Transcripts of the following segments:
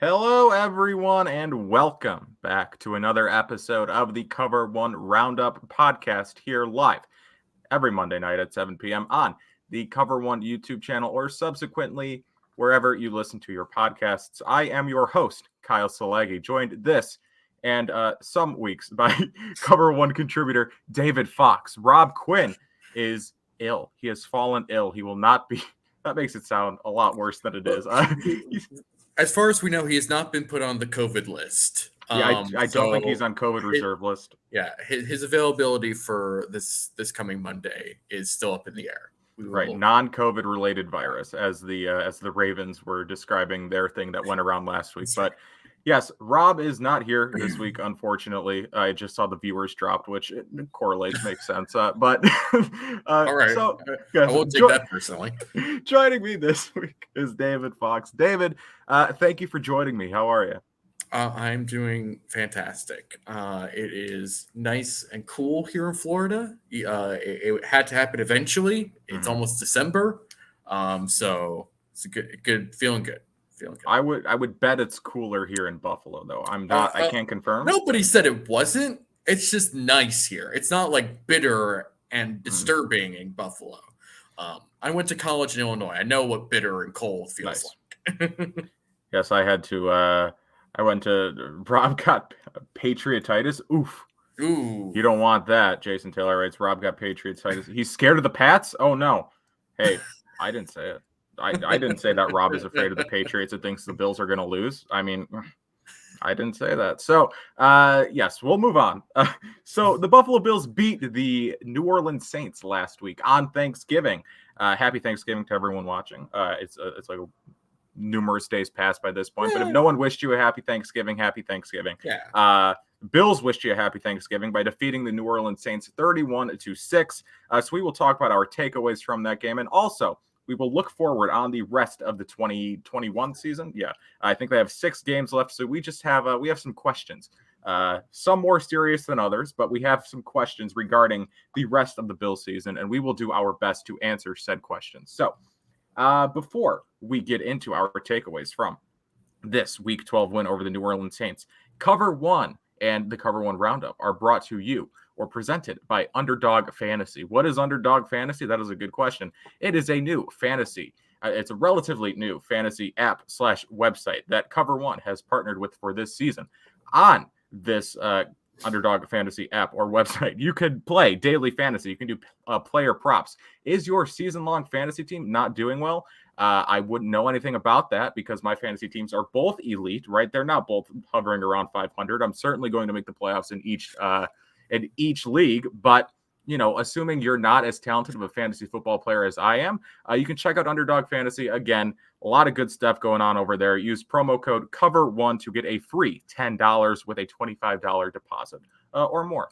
Hello, everyone, and welcome back to another episode of the Cover One Roundup podcast here live every Monday night at 7 p.m. on the Cover One YouTube channel or subsequently wherever you listen to your podcasts. I am your host, Kyle Salagi, joined this and some weeks by Cover One contributor David Fox. Rob Quinn is ill. He has fallen ill. He will not be. That makes it sound a lot worse than it is. As far as we know, he has not been put on the COVID list. I don't think he's on COVID reserve list. Yeah, his availability for this coming Monday is still up in the air. Right, non-COVID related virus, as the Ravens were describing their thing that went around last week. But yes, Rob is not here this week, unfortunately. I just saw the viewers dropped, which it correlates, makes sense. But all right, so I won't take that personally. Joining me this week is David Fox. David, thank you for joining me. How are you? I'm doing fantastic. It is nice and cool here in Florida. It had to happen eventually. It's almost December, so it's a good feeling good. I would bet it's cooler here in Buffalo, though. I'm not. I can't confirm. Nobody said it wasn't. It's just nice here. It's not like bitter and disturbing in Buffalo. I went to college in Illinois. I know what bitter and cold feels like. Yes, I had to. I went to. Rob got patriotitis. Oof. Ooh. You don't want that. Jason Taylor writes. Rob got patriotitis. He's scared of the Pats. Oh no. Hey, I didn't say it. I didn't say that Rob is afraid of the Patriots and thinks the Bills are going to lose. I mean, I didn't say that. So, yes, we'll move on. So the Buffalo Bills beat the New Orleans Saints last week on Thanksgiving. Happy Thanksgiving to everyone watching. It's like numerous days past by this point. But if no one wished you a happy Thanksgiving, happy Thanksgiving. Yeah. Bills wished you a happy Thanksgiving by defeating the New Orleans Saints 31-6. So we will talk about our takeaways from that game, and also we will look forward on the rest of the 2021 season. Yeah, I think they have 6 games left, so we just have we have some questions. Some more serious than others, but we have some questions regarding the rest of the Bills season, and we will do our best to answer said questions. So before we get into our takeaways from this Week 12 win over the New Orleans Saints, Cover One and the Cover One Roundup are brought to you or presented by Underdog Fantasy. What is Underdog Fantasy? That is a good question. It is a new fantasy. It's a relatively new fantasy app / website that Cover One has partnered with for this season. On this Underdog Fantasy app or website, you could play daily fantasy. You can do player props. Is your season-long fantasy team not doing well? I wouldn't know anything about that because my fantasy teams are both elite, right? They're not both hovering around 500. I'm certainly going to make the playoffs in each league, but assuming you're not as talented of a fantasy football player as I am, you can check out Underdog Fantasy. Again, a lot of good stuff going on over there. Use promo code COVER1 to get a free $10 with a $25 deposit or more.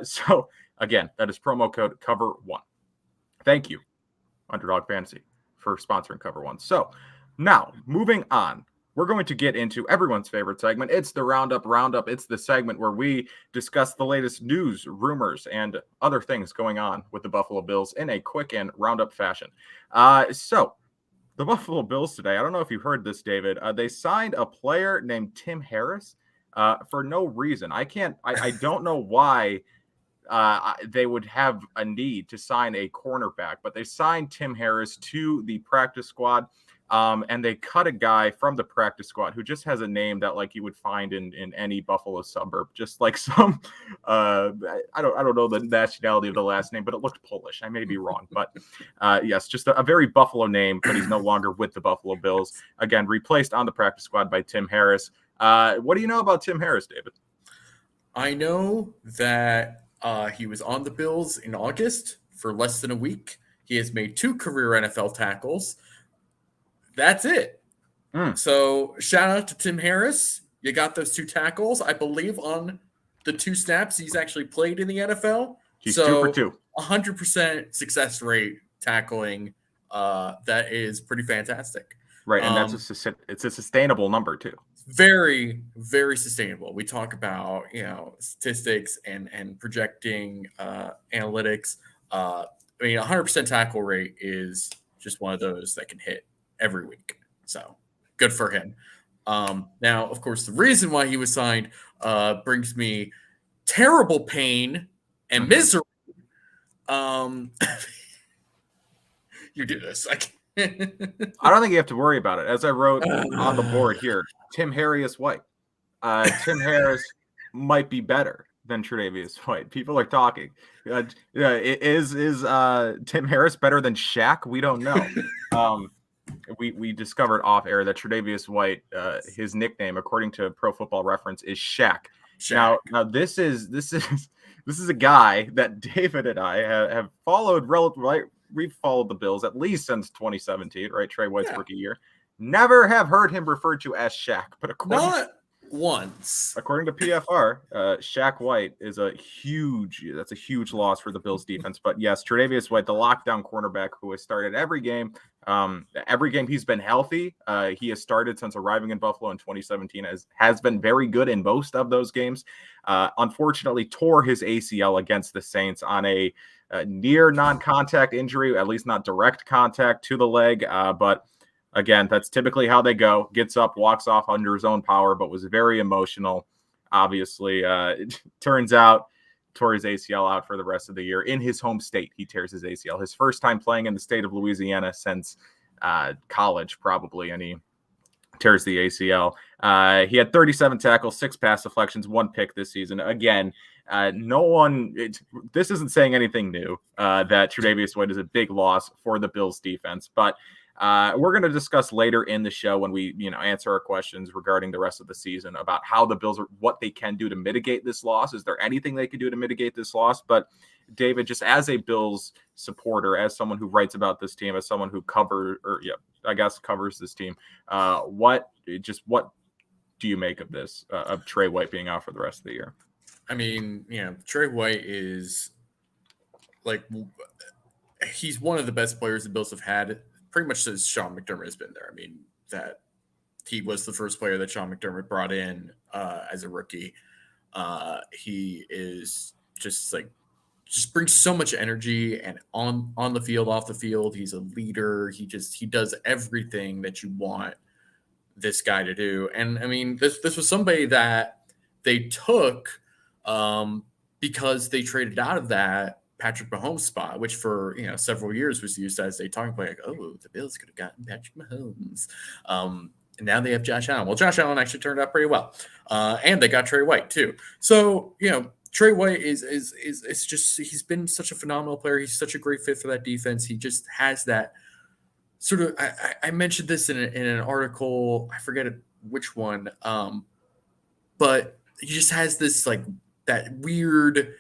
So again, that is promo code COVER1. Thank you, Underdog Fantasy, for sponsoring Cover One. So now moving on, we're going to get into everyone's favorite segment. It's the Roundup. It's the segment where we discuss the latest news, rumors, and other things going on with the Buffalo Bills in a quick and roundup fashion. So the Buffalo Bills today, I don't know if you heard this, David, they signed a player named Tim Harris for no reason. I don't know why they would have a need to sign a cornerback, but they signed Tim Harris to the practice squad. And they cut a guy from the practice squad who just has a name that like you would find in any Buffalo suburb, just like some I don't know the nationality of the last name, but it looked Polish. I may be wrong, but yes, just a very Buffalo name, but he's no longer with the Buffalo Bills. Again, replaced on the practice squad by Tim Harris. What do you know about Tim Harris, David? I know that he was on the Bills in August for less than a week. He has made 2 career NFL tackles. That's it. So shout out to Tim Harris. You got those 2 tackles, I believe, on the 2 snaps he's actually played in the NFL. He's 2 for 2. 100% success rate tackling. That is pretty fantastic. Right, and it's a sustainable number too. Very, very sustainable. We talk about statistics and projecting analytics. 100% tackle rate is just one of those that can hit every week. So good for him. Now, of course, the reason why he was signed brings me terrible pain and misery. You do this. I don't think you have to worry about it. As I wrote on the board here, Tim Harris White. Tim Harris might be better than Tre'Davious White. People are talking. Is Tim Harris better than Shaq? We don't know. We discovered off air that Tre'Davious White, his nickname, according to Pro Football Reference, is Shaq. Now this is a guy that David and I have followed. We've followed the Bills at least since 2017, right? Trey White's rookie year. Never have heard him referred to as Shaq, but not once. According to PFR, Shaq White is a huge loss for the Bills defense. But yes, Tre'Davious White, the lockdown cornerback who has started every game. Every game he's been healthy. He has started since arriving in Buffalo in 2017, has been very good in most of those games. Unfortunately, tore his ACL against the Saints on a near non-contact injury, at least not direct contact to the leg. But again, that's typically how they go. Gets up, walks off under his own power, but was very emotional. Obviously, it turns out tore his ACL out for the rest of the year. In his home state, he tears his ACL. His first time playing in the state of Louisiana since college, probably, and he tears the ACL. He had 37 tackles, 6 pass deflections, 1 pick this season. Again, this isn't saying anything new that Tre'Davious White is a big loss for the Bills defense, but we're going to discuss later in the show when we, answer our questions regarding the rest of the season about how the Bills what they can do to mitigate this loss. Is there anything they can do to mitigate this loss? But David, just as a Bills supporter, as someone who writes about this team, as someone who covers this team, what do you make of this, of Trey White being out for the rest of the year? I mean, Trey White is he's one of the best players the Bills have had pretty much since Sean McDermott has been there. I mean, that he was the first player that Sean McDermott brought in as a rookie. He is just brings so much energy, and on the field, off the field, he's a leader. He does everything that you want this guy to do. And I mean, this was somebody that they took because they traded out of that Patrick Mahomes spot, which for several years was used as a talking point, like, oh, the Bills could have gotten Patrick Mahomes. And now they have Josh Allen. Well, Josh Allen actually turned out pretty well. And they got Trey White too. So, Trey White is just, he's been such a phenomenal player. He's such a great fit for that defense. He just has that sort of, I mentioned this in an article, I forget which one, but he just has this that weird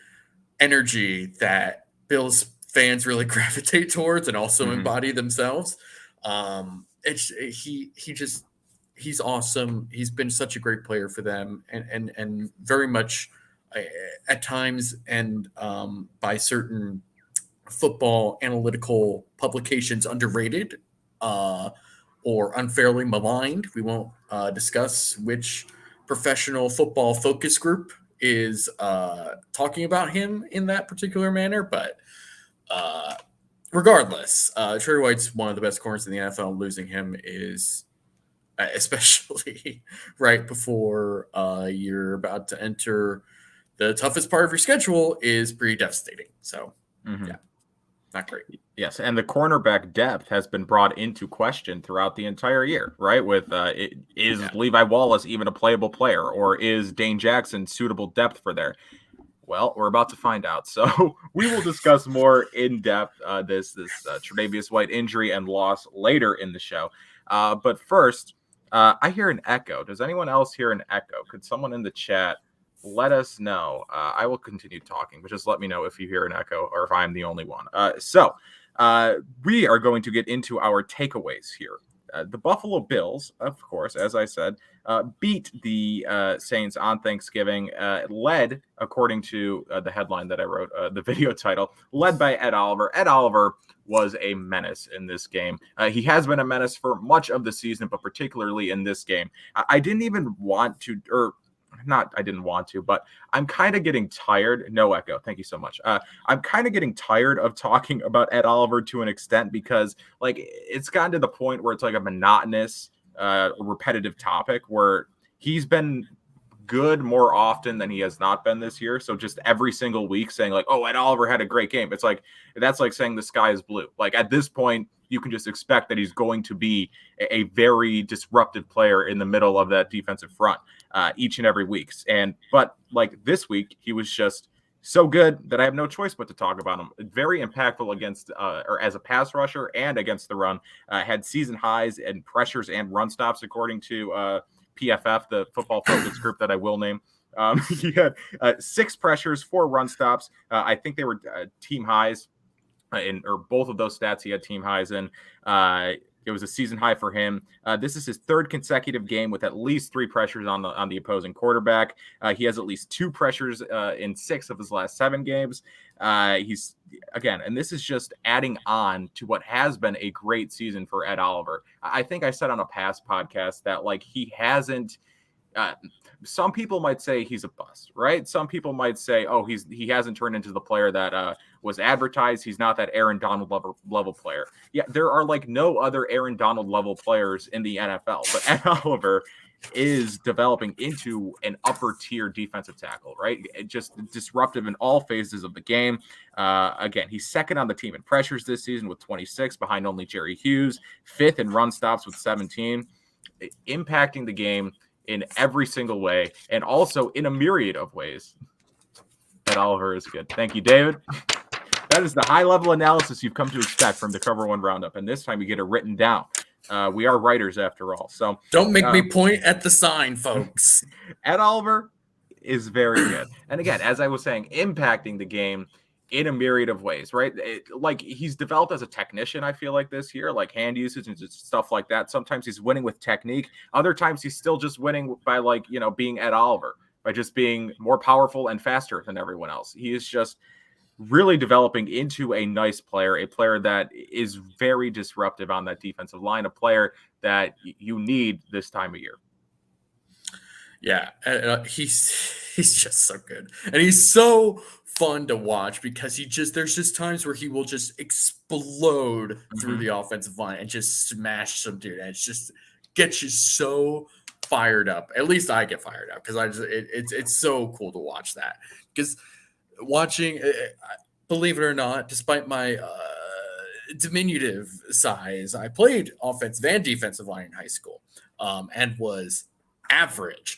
energy that Bills fans really gravitate towards and also embody themselves. He's awesome. He's been such a great player for them, and very much at times and by certain football analytical publications underrated or unfairly maligned. We won't discuss which professional football focus group is talking about him in that particular manner, but regardless, Trey White's one of the best corners in the NFL. Losing him is, especially right before you're about to enter the toughest part of your schedule, is pretty devastating. So, yeah, not great. Yes, and the cornerback depth has been brought into question throughout the entire year, right? With is Levi Wallace even a playable player, or is Dane Jackson suitable depth for there? Well, we're about to find out. So we will discuss more in depth this Tre'Davious White injury and loss later in the show. But first, I hear an echo. Does anyone else hear an echo? Could someone in the chat let us know? I will continue talking, but just let me know if you hear an echo or if I'm the only one. So we are going to get into our takeaways here. The Buffalo Bills, of course, as I said, beat the Saints on Thanksgiving, led, according to the headline that I wrote, the video title, led by Ed Oliver. Ed Oliver was a menace in this game. He has been a menace for much of the season, but particularly in this game. I didn't even want to, or not I didn't want to, but I'm kind of getting tired. No echo. Thank you so much. I'm kind of getting tired of talking about Ed Oliver to an extent because it's gotten to the point where it's like a monotonous a repetitive topic where he's been good more often than he has not been this year. So just every single week saying like, oh, Ed Oliver had a great game. It's like, that's like saying the sky is blue. Like at this point, you can just expect that he's going to be a very disruptive player in the middle of that defensive front each and every week. But like this week, he was just so good that I have no choice but to talk about him. Very impactful against or as a pass rusher and against the run. Had season highs and pressures and run stops, according to PFF, the football focus group that I will name. He had 6 pressures, 4 run stops. I think they were team highs or both of those stats he had team highs in. It was a season high for him. This is his 3rd consecutive game with at least 3 pressures on the opposing quarterback. He has at least 2 pressures in 6 of his last 7 games. He's again, and this is just adding on to what has been a great season for Ed Oliver. I think I said on a past podcast that like he hasn't. Some people might say he's a bust, right? Some people might say, oh, he hasn't turned into the player that was advertised. He's not that Aaron Donald level player. Yeah, there are like no other Aaron Donald level players in the NFL, but Ed Oliver is developing into an upper tier defensive tackle, right? Just disruptive in all phases of the game. Again, he's 2nd on the team in pressures this season with 26, behind only Jerry Hughes, 5th in run stops with 17, impacting the game in every single way, and also in a myriad of ways. Ed Oliver is good. Thank you, David. That is the high-level analysis you've come to expect from the Cover One Roundup, and this time you get it written down. We are writers after all, so don't make me point at the sign, folks. Ed Oliver is very good, and again, as I was saying, impacting the game in a myriad of ways, right? Like he's developed as a technician, I feel like this year, like hand usage and just stuff like that. Sometimes he's winning with technique. Other times he's still just winning by like, being Ed Oliver, by just being more powerful and faster than everyone else. He is just really developing into a nice player, a player that is very disruptive on that defensive line, a player that you need this time of year. Yeah, he's just so good. And he's so fun to watch because there's just times where he will just explode through the offensive line and just smash some dude, and it's just gets you so fired up. At least I get fired up because it's so cool to watch that. Because watching, believe it or not, despite my diminutive size, I played offensive and defensive line in high school, and was average.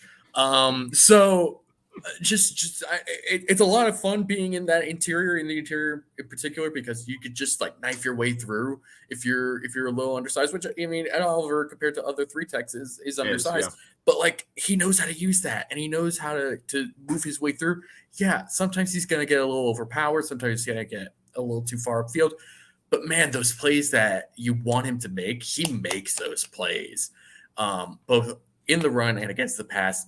It's a lot of fun being in the interior in particular, because you could just like knife your way through if you're a little undersized, which I mean, Ed Oliver compared to other 3-techs is undersized, but like he knows how to use that and he knows how to move his way through. Yeah, sometimes he's going to get a little overpowered. Sometimes he's going to get a little too far upfield, but man, those plays that you want him to make, he makes those plays, both in the run and against the pass.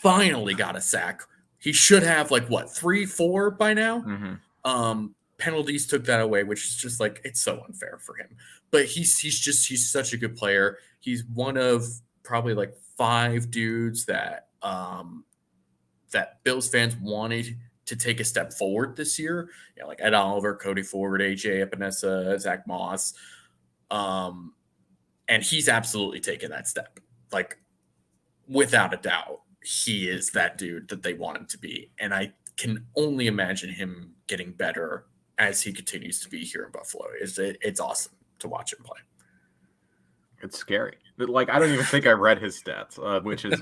Finally got a sack. He should have 3-4 by now. Penalties took that away, which is just like, it's so unfair for him. But he's such a good player. He's one of probably 5 dudes that that Bills fans wanted to take a step forward this year. Like Ed Oliver, Cody Ford, AJ Epinesa, Zach Moss. And he's absolutely taken that step. Without a doubt, he is that dude that they want him to be. And I can only imagine him getting better as he continues to be here in Buffalo. It's awesome to watch him play. It's scary. I don't even think I read his stats, which is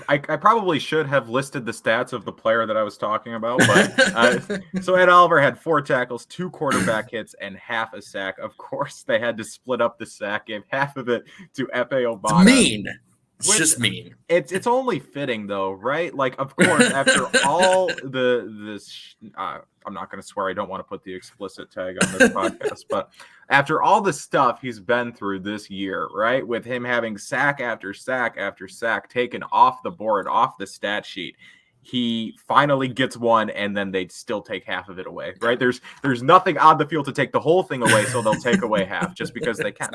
I probably should have listed the stats of the player that I was talking about. But so Ed Oliver had 4 tackles, 2 quarterback hits, and half a sack. Of course, they had to split up the sack, gave half of it to Efe Obada. It's mean. It's just mean. It's only fitting though, right? Of course, after all this, I'm not going to swear. I don't want to put the explicit tag on this podcast, but after all the stuff he's been through this year, right, with him having sack after sack after sack taken off the board, off the stat sheet, he finally gets one, and then they still take half of it away, right? There's nothing on the field to take the whole thing away, so they'll take away half just because they can.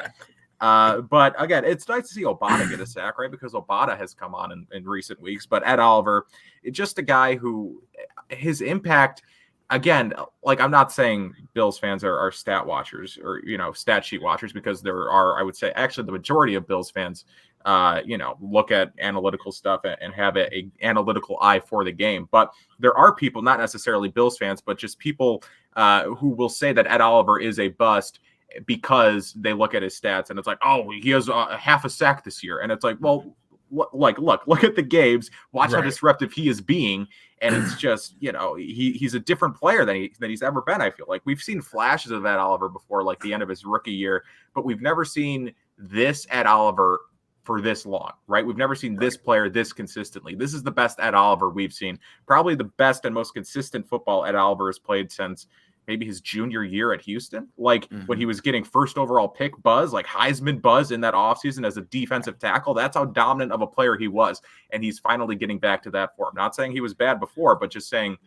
But again, it's nice to see Obada get a sack, right? Because Obada has come on in recent weeks. But Ed Oliver, just a guy who his impact again, like I'm not saying Bills fans are stat watchers or stat sheet watchers, because there are, I would say, actually the majority of Bills fans look at analytical stuff and have a analytical eye for the game. But there are people, not necessarily Bills fans, but just people who will say that Ed Oliver is a bust because they look at his stats and it's like, oh, he has a half a sack this year, and it's like, well, look at the games, watch how disruptive he is being, and it's just he's a different player than he's ever been. I feel like we've seen flashes of Ed Oliver before, like the end of his rookie year, but we've never seen this Ed Oliver for this long, right? We've never seen this player this consistently. This is the best Ed Oliver we've seen, probably the best and most consistent football Ed Oliver has played since maybe his junior year at Houston, like when he was getting first overall pick buzz, like Heisman buzz in that offseason as a defensive tackle. That's how dominant of a player he was. And he's finally getting back to that form. Not saying he was bad before, but just saying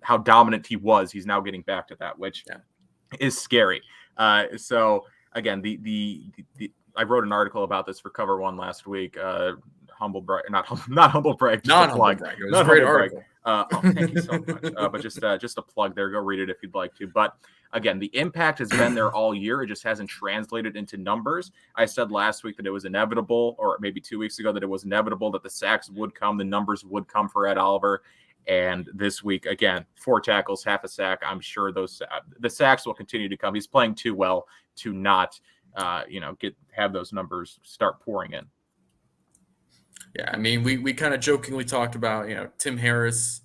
how dominant he was. He's now getting back to that, which is scary. So again, I wrote an article about this for Cover One last week. Humble brag, not humble brag, not humble brag. It was a great article. Thank you so much. But just a plug there. Go read it if you'd like to. But again, the impact has been there all year. It just hasn't translated into numbers. I said last week that it was inevitable, or maybe 2 weeks ago that it was inevitable that the sacks would come, the numbers would come for Ed Oliver. And this week, again, 4 tackles, half a sack. I'm sure the sacks will continue to come. He's playing too well to not, have those numbers start pouring in. Yeah, I mean, we kind of jokingly talked about, Tim Harris,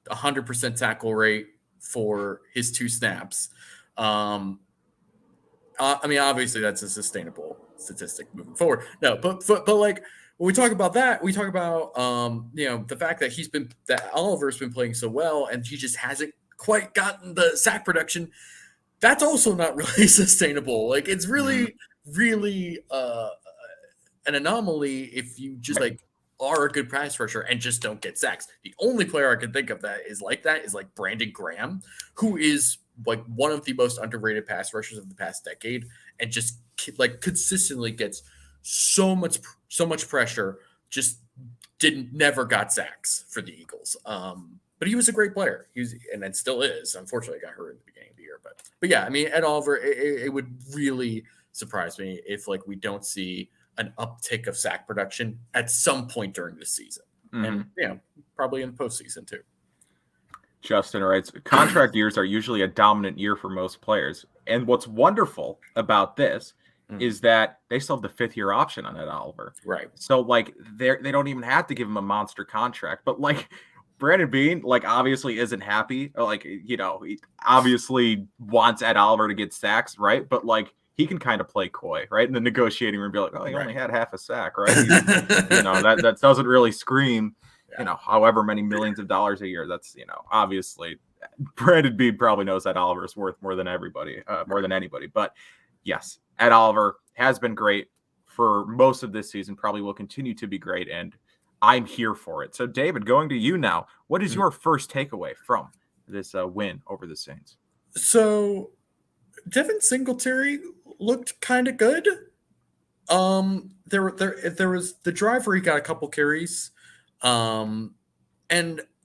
100% tackle rate for his 2 snaps. I mean, obviously that's a sustainable statistic moving forward. No, but like when we talk about that, we talk about the fact that Oliver's been playing so well and he just hasn't quite gotten the sack production. That's also not really sustainable. Like it's really, really an anomaly if you just are a good pass rusher and just don't get sacks. The only player I can think of that is like Brandon Graham, who is like one of the most underrated pass rushers of the past decade and just consistently gets so much pressure, just never got sacks for the Eagles. But he was a great player. And then still is. Unfortunately, got hurt at the beginning of the year. But yeah, I mean, Ed Oliver, it would really surprise me if we don't see an uptick of sack production at some point during the season. And probably in the postseason too. Justin writes, contract years are usually a dominant year for most players. And what's wonderful about this is that they still have the 5th-year option on Ed Oliver. Right. So they don't even have to give him a monster contract. But Brandon Beane, obviously isn't happy. He obviously wants Ed Oliver to get sacks, right? But he can kind of play coy, right? In the negotiating room, be like, oh, he only had half a sack, right? That doesn't really scream, however many millions of dollars a year. That's, obviously Brandon Beane probably knows that Oliver is worth more than anybody. But yes, Ed Oliver has been great for most of this season, probably will continue to be great, and I'm here for it. So David, going to you now, what is your first takeaway from this win over the Saints? So Devin Singletary looked kind of good. There was the drive where he got a couple carries, and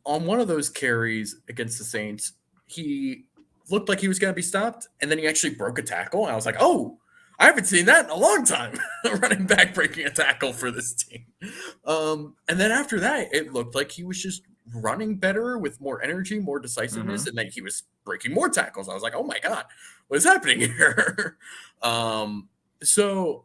on one of those carries against the Saints, he looked like he was going to be stopped, and then he actually broke a tackle, and I was like, oh, I haven't seen that in a long time. Running back breaking a tackle for this team. And then after that, it looked like he was just running better with more energy, more decisiveness, and then he was breaking more tackles. I was like, oh my God, what is happening here? So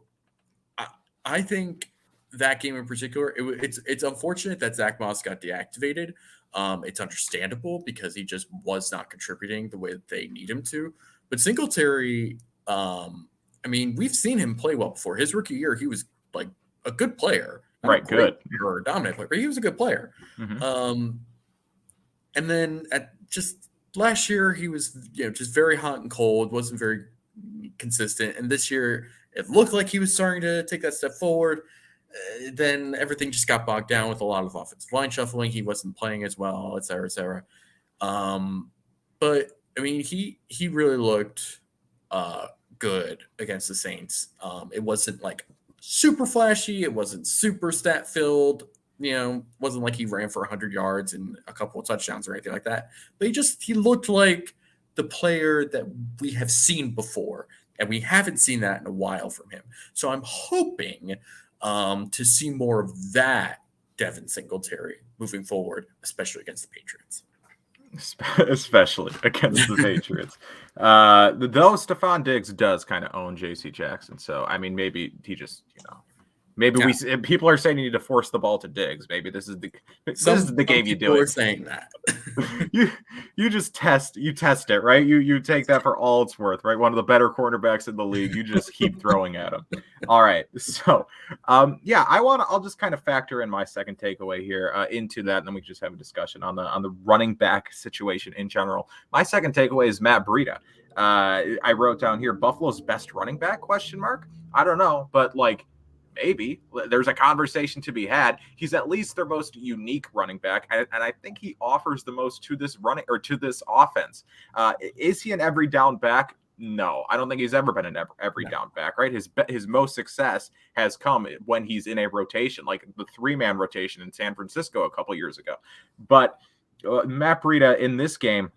I think that game in particular, it's unfortunate that Zach Moss got deactivated. It's understandable because he just was not contributing the way that they need him to. But Singletary, I mean, we've seen him play well before. His rookie year, he was a good player. Right, good. Or a dominant player, but he was a good player. And then just last year, he was just very hot and cold, wasn't very consistent. And this year, it looked like he was starting to take that step forward. Then everything just got bogged down with a lot of offensive line shuffling. He wasn't playing as well, et cetera, et cetera. But I mean, he really looked good against the Saints. It wasn't super flashy. It wasn't super stat filled. wasn't like he ran for 100 yards and a couple of touchdowns or anything like that. But he looked like the player that we have seen before, and we haven't seen that in a while from him. So I'm hoping to see more of that Devin Singletary moving forward, especially against the Patriots. Especially against the Patriots. Though Trevon Diggs does kind of own J.C. Jackson. So, I mean, maybe he just, maybe people are saying you need to force the ball to Diggs. Maybe this is the game you do it. People are saying that. you just test it, right? You take that for all it's worth, right? One of the better cornerbacks in the league. You just keep throwing at him. All right. So, I'll just kind of factor in my second takeaway here into that, and then we can just have a discussion on the running back situation in general. My second takeaway is Matt Breida. I wrote down here Buffalo's best running back ? I don't know, but maybe there's a conversation to be had. He's at least their most unique running back, and I think he offers the most to this to this offense. Is he an every down back? No, I don't think he's ever been an every down back, right? His most success has come when he's in a rotation, like the 3-man rotation in San Francisco a couple years ago. But Matt Breida in this game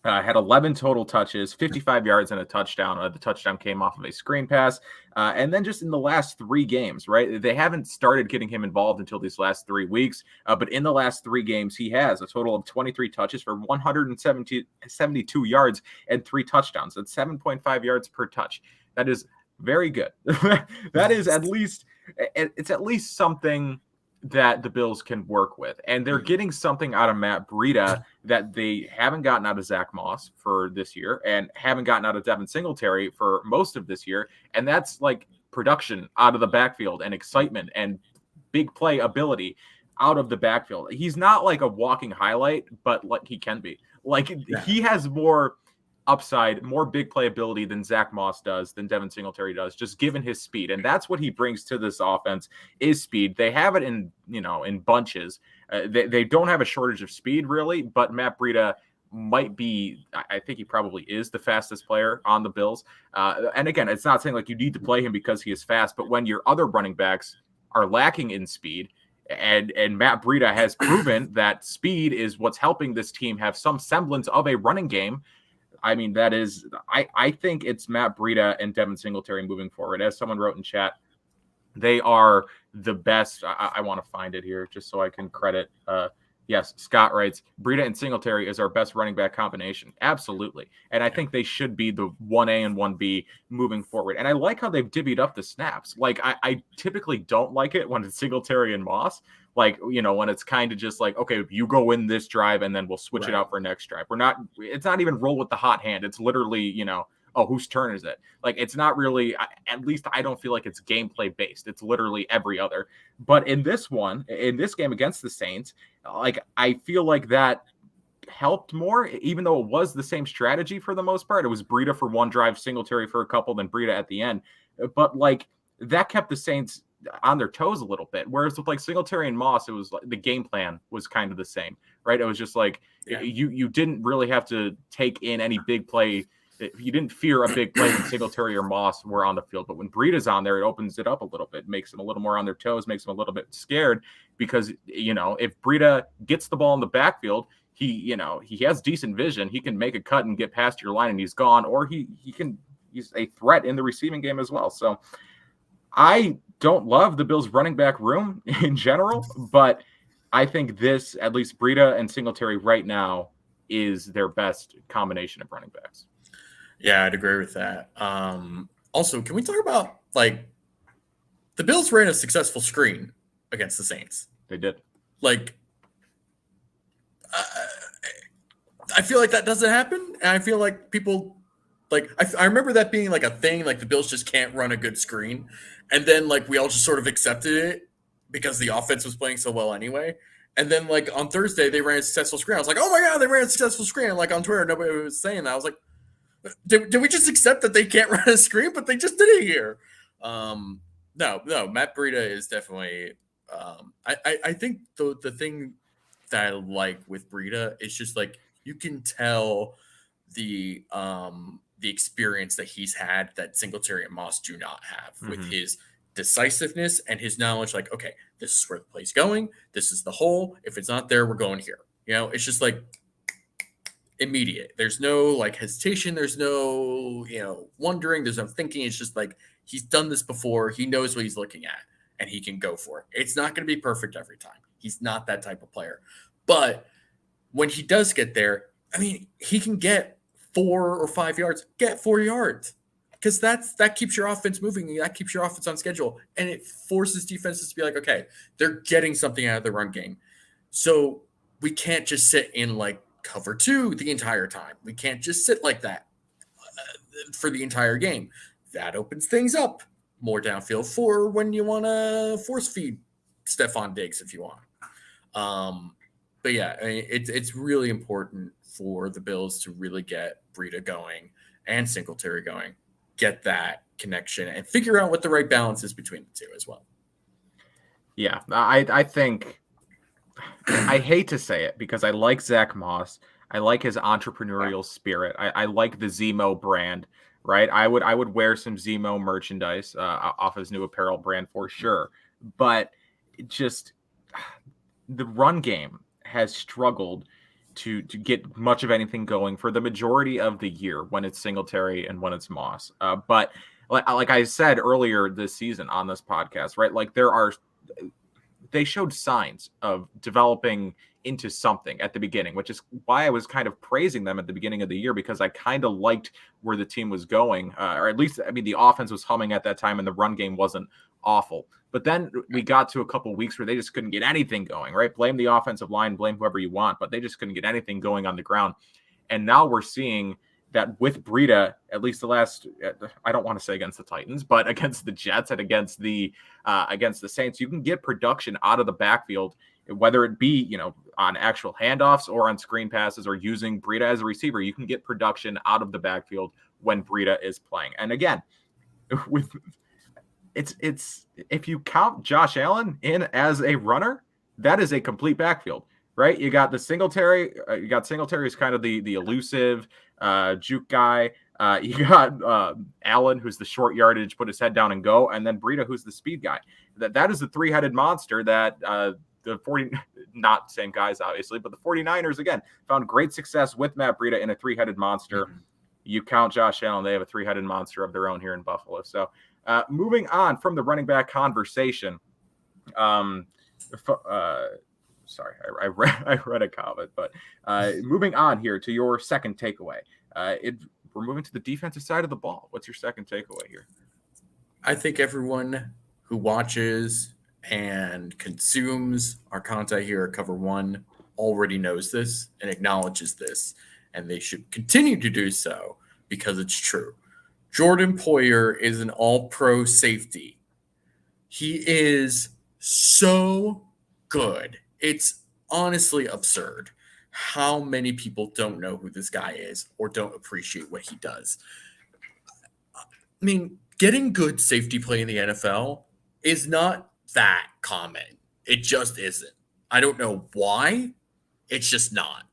had 11 total touches, 55 yards, and a touchdown. The touchdown came off of a screen pass. And then just in the last 3 games, right? They haven't started getting him involved until these last 3 weeks. But in the last 3 games, he has a total of 23 touches for 172 yards and 3 touchdowns. That's 7.5 yards per touch. That is very good. That is it's at least something that the Bills can work with. And they're getting something out of Matt Breida that they haven't gotten out of Zach Moss for this year and haven't gotten out of Devin Singletary for most of this year. And that's production out of the backfield and excitement and big play ability out of the backfield. He's not a walking highlight, but he can be. He has more upside, more big play ability than Zach Moss does, than Devin Singletary does, just given his speed. And that's what he brings to this offense is speed. They have it in bunches. They don't have a shortage of speed really, but Matt Breida might be, I think he probably is the fastest player on the Bills. And again, it's not saying you need to play him because he is fast, but when your other running backs are lacking in speed, and Matt Breida has proven that speed is what's helping this team have some semblance of a running game. I mean, that is, I think it's Matt Breida and Devin Singletary moving forward. As someone wrote in chat, they are the best. I want to find it here just so I can credit. Yes, Scott writes, Breida and Singletary is our best running back combination. Absolutely. And I think they should be the 1A and 1B moving forward. And I like how they've divvied up the snaps. I typically don't like it when it's Singletary and Moss. When it's kind of just okay, you go in this drive and then we'll switch it out for next drive. It's not even roll with the hot hand. It's literally, whose turn is it? It's not really, at least I don't feel like it's gameplay based. It's literally every other. But in this game against the Saints, I feel like that helped more, even though it was the same strategy for the most part. It was Breida for one drive, Singletary for a couple, then Breida at the end. But that kept the Saints on their toes a little bit. Whereas with Singletary and Moss, it was the game plan was kind of the same, right? It was just you didn't really have to take in any big play. You didn't fear a big play when Singletary or Moss were on the field. But when Breida's on there, it opens it up a little bit, makes them a little more on their toes, makes them a little bit scared because, if Breida gets the ball in the backfield, he has decent vision. He can make a cut and get past your line and he's gone, or he's a threat in the receiving game as well. So I don't love the Bills running back room in general, but I think this, at least Breida and Singletary right now, is their best combination of running backs. Yeah, I'd agree with that. Also, can we talk about the Bills ran a successful screen against the Saints? They did. I feel like that doesn't happen, and I feel like people I remember that being a thing. The Bills just can't run a good screen, and then we all just sort of accepted it because the offense was playing so well anyway. And then on Thursday they ran a successful screen. I was like, oh my god, they ran a successful screen. And on Twitter nobody was saying that. I was like, did we just accept that they can't run a screen? But they just did it here. No, Matt Breida is definitely. I think the thing that I like with Breida is just you can tell the experience that he's had that Singletary and Moss do not have with his decisiveness and his knowledge. Okay, This is where the play's going. This is the hole. If it's not there, we're going here. It's just like immediate. There's no like hesitation. There's no, wondering. There's no thinking. It's just like he's done this before. He knows what he's looking at and he can go for it. It's not going to be perfect every time. He's not that type of player. But when he does get there, he can get 4 or 5 yards, get 4 yards. Because that keeps your offense moving. That keeps your offense on schedule. And it forces defenses to be like, okay, they're getting something out of the run game. So we can't just sit in like cover 2 the entire time. We can't just sit like that for the entire game. That opens things up. More downfield for when you want to force feed Trevon Diggs if you want. But yeah, it's really important for the Bills to really get Breida going and Singletary going, get that connection, and figure out what the right balance is between the two as well. Yeah, I think I hate to say it because I like Zach Moss. I like his entrepreneurial spirit. I like the Zemo brand, right? I would wear some Zemo merchandise off his new apparel brand for sure. But just the run game has struggled to get much of anything going for the majority of the year when it's Singletary and when it's Moss. But like I said earlier this season on this podcast, right? Like they showed signs of developing into something at the beginning, which is why I was kind of praising them at the beginning of the year, because I kind of liked where the team was going, or at least, the offense was humming at that time and the run game wasn't awful. But then we got to a couple of weeks where they just couldn't get anything going, right? Blame the offensive line, blame whoever you want, but they just couldn't get anything going on the ground. And now we're seeing that with Breida, at least the last, I don't want to say against the Titans, but against the Jets and against the Saints, you can get production out of the backfield, whether it be, on actual handoffs or on screen passes or using Breida as a receiver. You can get production out of the backfield when Breida is playing. And again, it's if you count Josh Allen in as a runner, that is a complete backfield, right? You got the Singletary, Singletary's kind of the elusive juke guy. You got Allen, who's the short yardage, put his head down and go, and then Breida, who's the speed guy. That is the three-headed monster that the 40, not same guys obviously, but the 49ers again found great success with Matt Breida in a three-headed monster. Mm-hmm. You count Josh Allen, they have a three-headed monster of their own here in Buffalo. So moving on from the running back conversation, sorry, I read a comment, but moving on here to your second takeaway. We're moving to the defensive side of the ball. What's your second takeaway here? I think everyone who watches and consumes our content here at Cover One already knows this and acknowledges this, and they should continue to do so because it's true. Jordan Poyer is an all-pro safety. He is so good. It's honestly absurd how many people don't know who this guy is or don't appreciate what he does. Getting good safety play in the NFL is not that common. It just isn't. I don't know why. It's just not.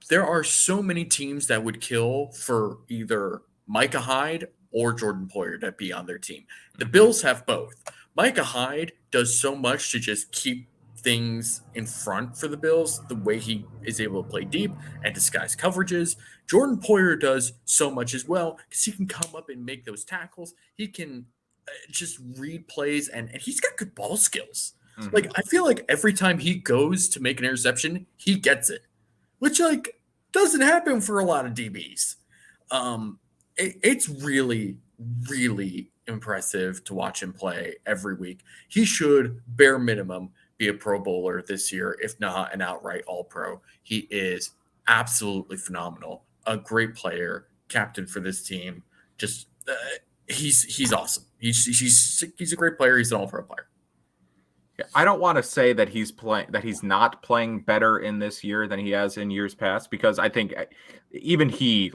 There are so many teams that would kill for either Micah Hyde or Jordan Poyer to be on their team. The Bills have both. Micah Hyde does so much to just keep things in front for the Bills, the way he is able to play deep and disguise coverages. Jordan Poyer does so much as well because he can come up and make those tackles. He can just read plays, and he's got good ball skills. Mm-hmm. Like, I feel like every time he goes to make an interception, he gets it, which doesn't happen for a lot of DBs. It's really, really impressive to watch him play every week. He should, bare minimum, be a Pro Bowler this year, if not an outright All-Pro. He is absolutely phenomenal, a great player, captain for this team. Just he's awesome. He's a great player. He's an All-Pro player. I don't want to say that he's not playing better in this year than he has in years past, because I think even he's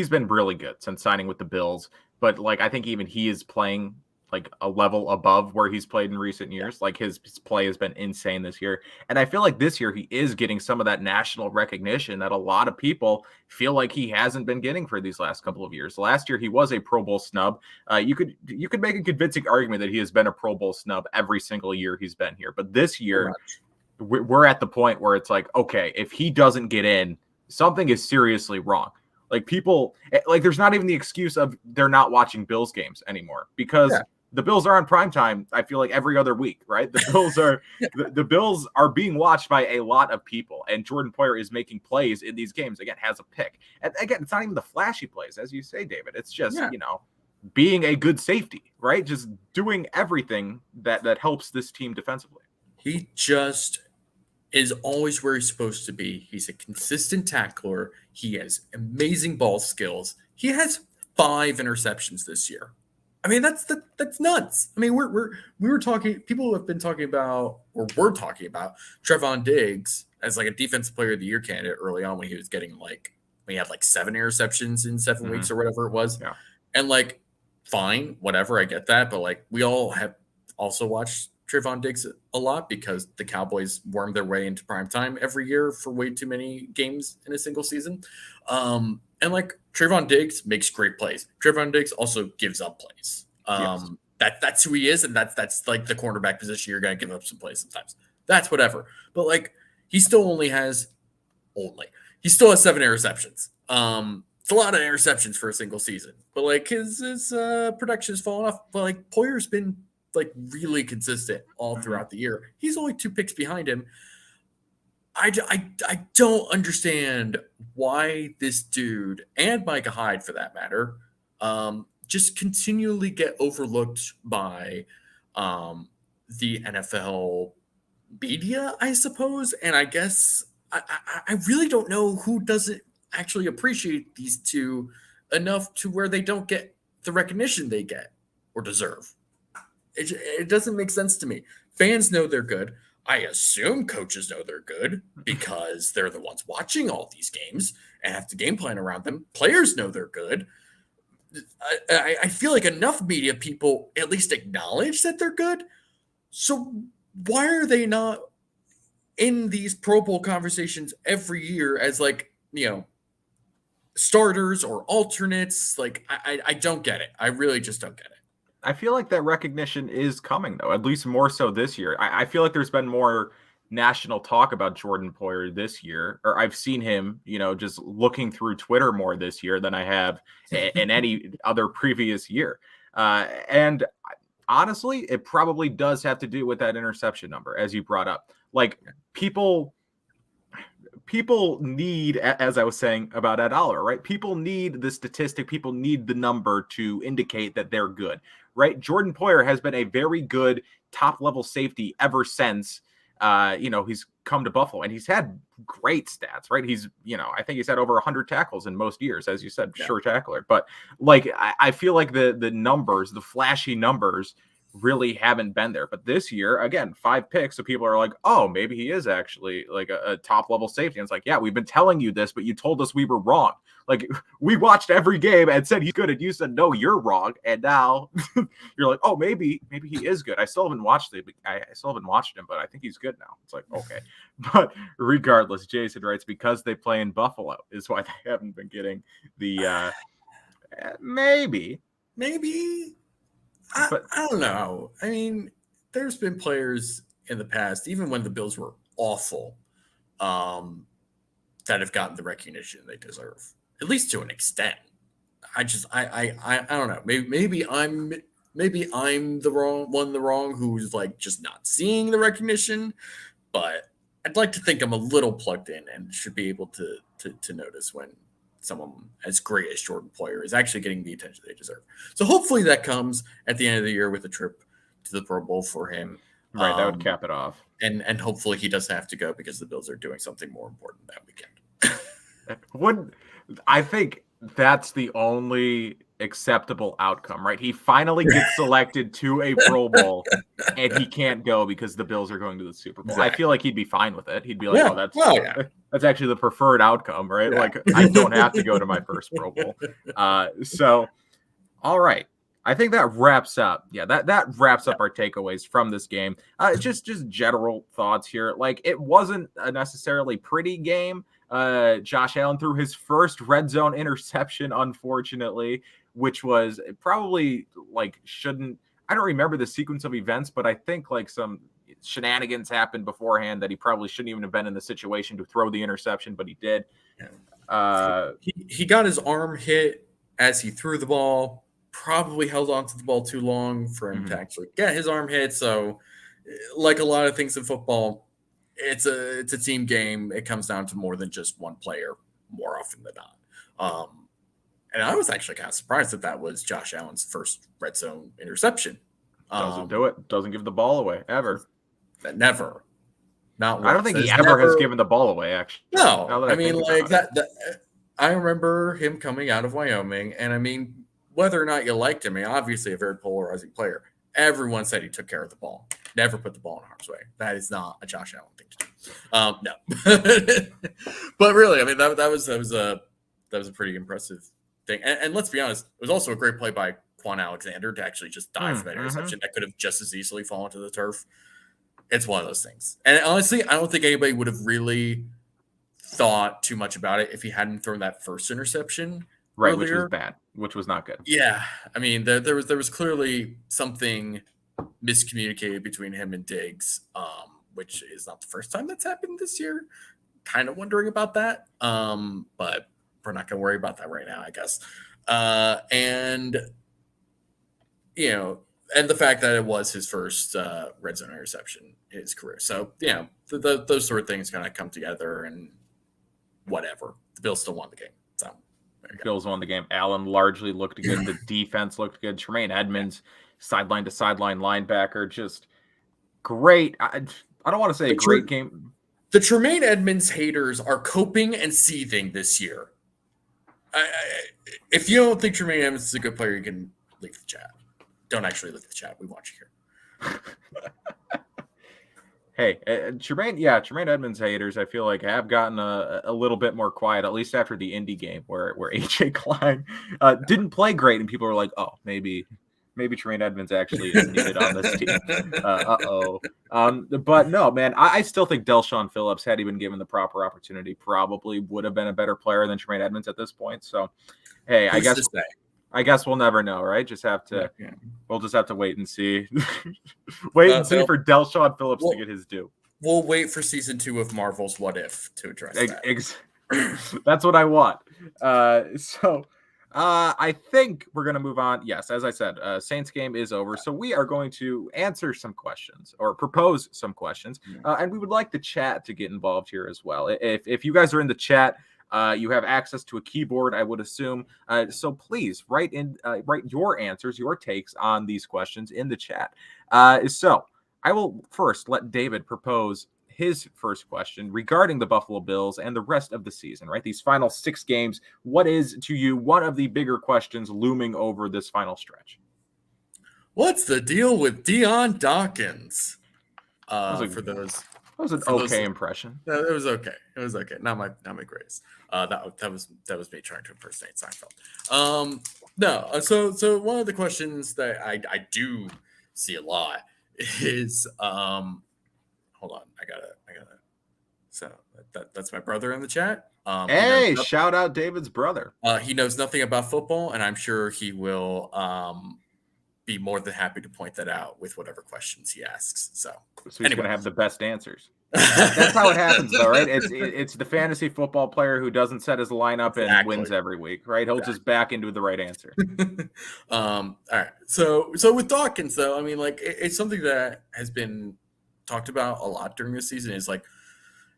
been really good since signing with the Bills. But I think even he is playing like a level above where he's played in recent years. Like his play has been insane this year. And I feel like this year he is getting some of that national recognition that a lot of people feel like he hasn't been getting for these last couple of years. Last year he was a Pro Bowl snub. You could make a convincing argument that he has been a Pro Bowl snub every single year he's been here. But this year we're at the point where it's like, okay, if he doesn't get in, something is seriously wrong. Like people, like there's not even the excuse of they're not watching Bills games anymore because the Bills are on primetime. I feel like every other week, right? The Bills are the Bills are being watched by a lot of people, and Jordan Poyer is making plays in these games. Again, has a pick, and again, it's not even the flashy plays, as you say, David. It's just being a good safety, right? Just doing everything that helps this team defensively. He just is always where he's supposed to be. He's a consistent tackler. He has amazing ball skills. He has 5 interceptions this year. I mean, that's nuts. I mean, we were talking. People have been talking about, or were talking about, Trevon Diggs as like a defensive player of the year candidate early on when he was getting when he had 7 interceptions in 7 weeks or whatever it was. Yeah. And fine, whatever, I get that, but we all have also watched Trevon Diggs a lot because the Cowboys worm their way into primetime every year for way too many games in a single season. And Trevon Diggs makes great plays. Trevon Diggs also gives up plays. That's who he is, and that's the cornerback position. You're going to give up some plays sometimes. That's whatever. But he still has 7 interceptions. It's a lot of interceptions for a single season. But his production has fallen off. But Poyer's been really consistent all throughout the year. He's only 2 picks behind him. I don't understand why this dude, and Micah Hyde for that matter, just continually get overlooked by the NFL media, I suppose. And I guess I really don't know who doesn't actually appreciate these two enough to where they don't get the recognition they get or deserve. It doesn't make sense to me. Fans know they're good. I assume coaches know they're good because they're the ones watching all these games and have to game plan around them. Players know they're good. I feel like enough media people at least acknowledge that they're good. So why are they not in these Pro Bowl conversations every year as starters or alternates? I don't get it. I really just don't get it. I feel like that recognition is coming, though, at least more so this year. I feel like there's been more national talk about Jordan Poyer this year, or I've seen him, just looking through Twitter more this year than I have in any other previous year. And honestly, it probably does have to do with that interception number, as you brought up. People need, as I was saying about Ed Oliver, right? People need the statistic. People need the number to indicate that they're good, right? Jordan Poyer has been a very good top-level safety ever since, he's come to Buffalo, and he's had great stats, right? He's, I think he's had over 100 tackles in most years, as you said, sure tackler. But I feel like the numbers, the flashy numbers, really haven't been there. But this year, again, 5 picks, so people are like, oh, maybe he is actually a top level safety. And it's yeah, we've been telling you this, but you told us we were wrong. We watched every game and said he's good, and you said no, you're wrong. And now you're like, oh, maybe he is good. I still haven't watched him, but I think he's good now. It's okay. But regardless, Jason writes, because they play in Buffalo is why they haven't been getting the maybe. I don't know. I mean, there's been players in the past, even when the Bills were awful, that have gotten the recognition they deserve, at least to an extent. I don't know. Maybe I'm the wrong who's just not seeing the recognition, but I'd like to think I'm a little plugged in and should be able to notice when someone as great as Jordan Poyer is actually getting the attention they deserve. So hopefully that comes at the end of the year with a trip to the Pro Bowl for him. Right, that would cap it off. And hopefully he doesn't have to go because the Bills are doing something more important that weekend. I think that's the only acceptable outcome, right? He finally gets selected to a Pro Bowl and he can't go because the Bills are going to the Super Bowl. Exactly. I feel like he'd be fine with it. He'd be like, that's actually the preferred outcome, right? Yeah. I don't have to go to my first Pro Bowl. So, all right. I think that wraps up. Yeah, that wraps up our takeaways from this game. Just general thoughts here. Like, it wasn't a necessarily pretty game. Josh Allen threw his first red zone interception, unfortunately, which was probably like shouldn't. I don't remember the sequence of events, but I think like some shenanigans happened beforehand that he probably shouldn't even have been in the situation to throw the interception, but he did. He got his arm hit as he threw the ball. Probably held on to the ball too long for him to actually get his arm hit. So, like a lot of things in football, it's a team game. It comes down to more than just one player more often than not. And I was actually kind of surprised that was Josh Allen's first red zone interception. Doesn't do it. Doesn't give the ball away ever. Never. Not once. I don't think he ever has given the ball away, actually. No, I mean, like that. I remember him coming out of Wyoming, and I mean, whether or not you liked him, obviously a very polarizing player. Everyone said he took care of the ball. Never put the ball in harm's way. That is not a Josh Allen thing to do. No, but really, I mean, that was a pretty impressive thing. And let's be honest, it was also a great play by Quan Alexander to actually just dive for that interception that could have just as easily fallen to the turf. It's one of those things. And honestly, I don't think anybody would have really thought too much about it if he hadn't thrown that first interception. Right, earlier. Which was bad, which was not good. Yeah, I mean, there was clearly something miscommunicated between him and Diggs, which is not the first time that's happened this year. Kind of wondering about that, but we're not going to worry about that right now, I guess. And the fact that it was his first red zone interception in his career. So, those sort of things kind of come together and whatever. The Bills still won the game. So, Bills won the game. Allen largely looked good. The defense looked good. Tremaine Edmonds, sideline to sideline linebacker, just great. I don't want to say a great game. The Tremaine Edmonds haters are coping and seething this year. If you don't think Tremaine Edmonds is a good player, you can leave the chat. Don't actually leave the chat. We want you here. Hey, Tremaine Edmonds haters, I feel like have gotten a little bit more quiet, at least after the Indy game where AJ Klein didn't play great, and people were like, oh, maybe Tremaine Edmonds actually is needed on this team. But no, man, I still think Del'Shawn Phillips, had he been given the proper opportunity, probably would have been a better player than Tremaine Edmonds at this point. So, hey, I guess we'll never know, right? We'll just have to wait and see. See for Del'Shawn Phillips to get his due. We'll wait for season 2 of Marvel's What If to address that. That's what I want. I think we're going to move on. Yes, as I said, Saints game is over. So we are going to answer some questions or propose some questions. And we would like the chat to get involved here as well. If you guys are in the chat, you have access to a keyboard, I would assume. So please write your answers, your takes on these questions in the chat. So I will first let David propose his first question regarding the Buffalo Bills and the rest of the season, right? These final 6 games. What is, to you, one of the bigger questions looming over this final stretch? What's the deal with Dion Dawkins? For those. That was an okay impression. It was okay. Not my greatest. That was me trying to impersonate Seinfeld. No. So one of the questions that I do see a lot is hold on. I gotta. So that's my brother in the chat. Hey, shout out David's brother. He knows nothing about football, and I'm sure he will be more than happy to point that out with whatever questions he asks. So he's going to have the best answers. That's how it happens, though, right? It's the fantasy football player who doesn't set his lineup and wins every week, right? He'll just back into the right answer. All right. So with Dawkins, though, I mean, like it's something that has been talked about a lot during this season. Is like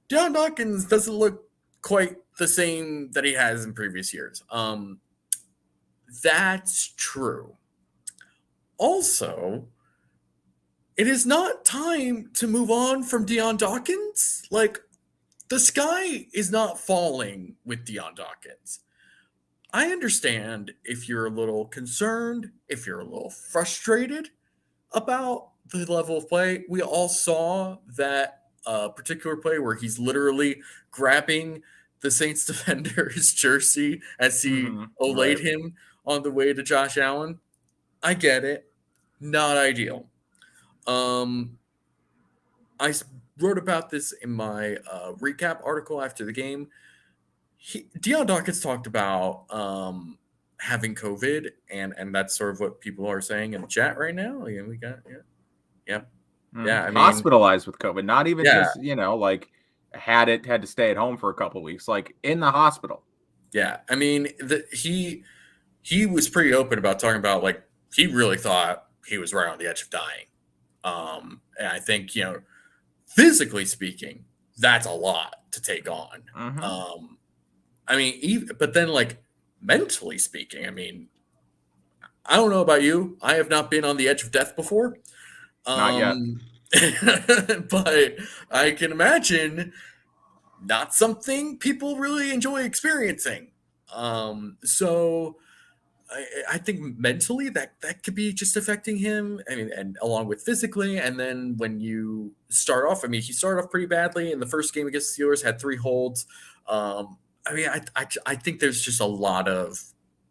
Dion Dawkins doesn't look quite the same that he has in previous years. That's true. Also, it is not time to move on from Dion Dawkins. Like, the sky is not falling with Dion Dawkins. I understand if you're a little concerned, if you're a little frustrated about the level of play. We all saw that particular play where he's literally grabbing the Saints defender's jersey as he olayed him on the way to Josh Allen. I get it. Not ideal. I wrote about this in my recap article after the game. Dion Dawkins talked about having COVID, and that's sort of what people are saying in the chat right now. Yeah, we got yeah. I mean, Hospitalized with COVID, not even yeah, just like had to stay at home for a couple of weeks, like in the hospital. yeah. I mean, he was pretty open about talking about like he really thought he was right on the edge of dying. And I think physically speaking, that's a lot to take on. Mm-hmm. I mean, but then like mentally speaking, I mean, I don't know about you. I have not been on the edge of death before. Not yet. But I can imagine not something people really enjoy experiencing. So I think mentally that could be just affecting him. I mean, and along with physically, and then when you start off, I mean, he started off pretty badly in the first game against the Steelers, had 3 holds. I mean, I think there's just a lot of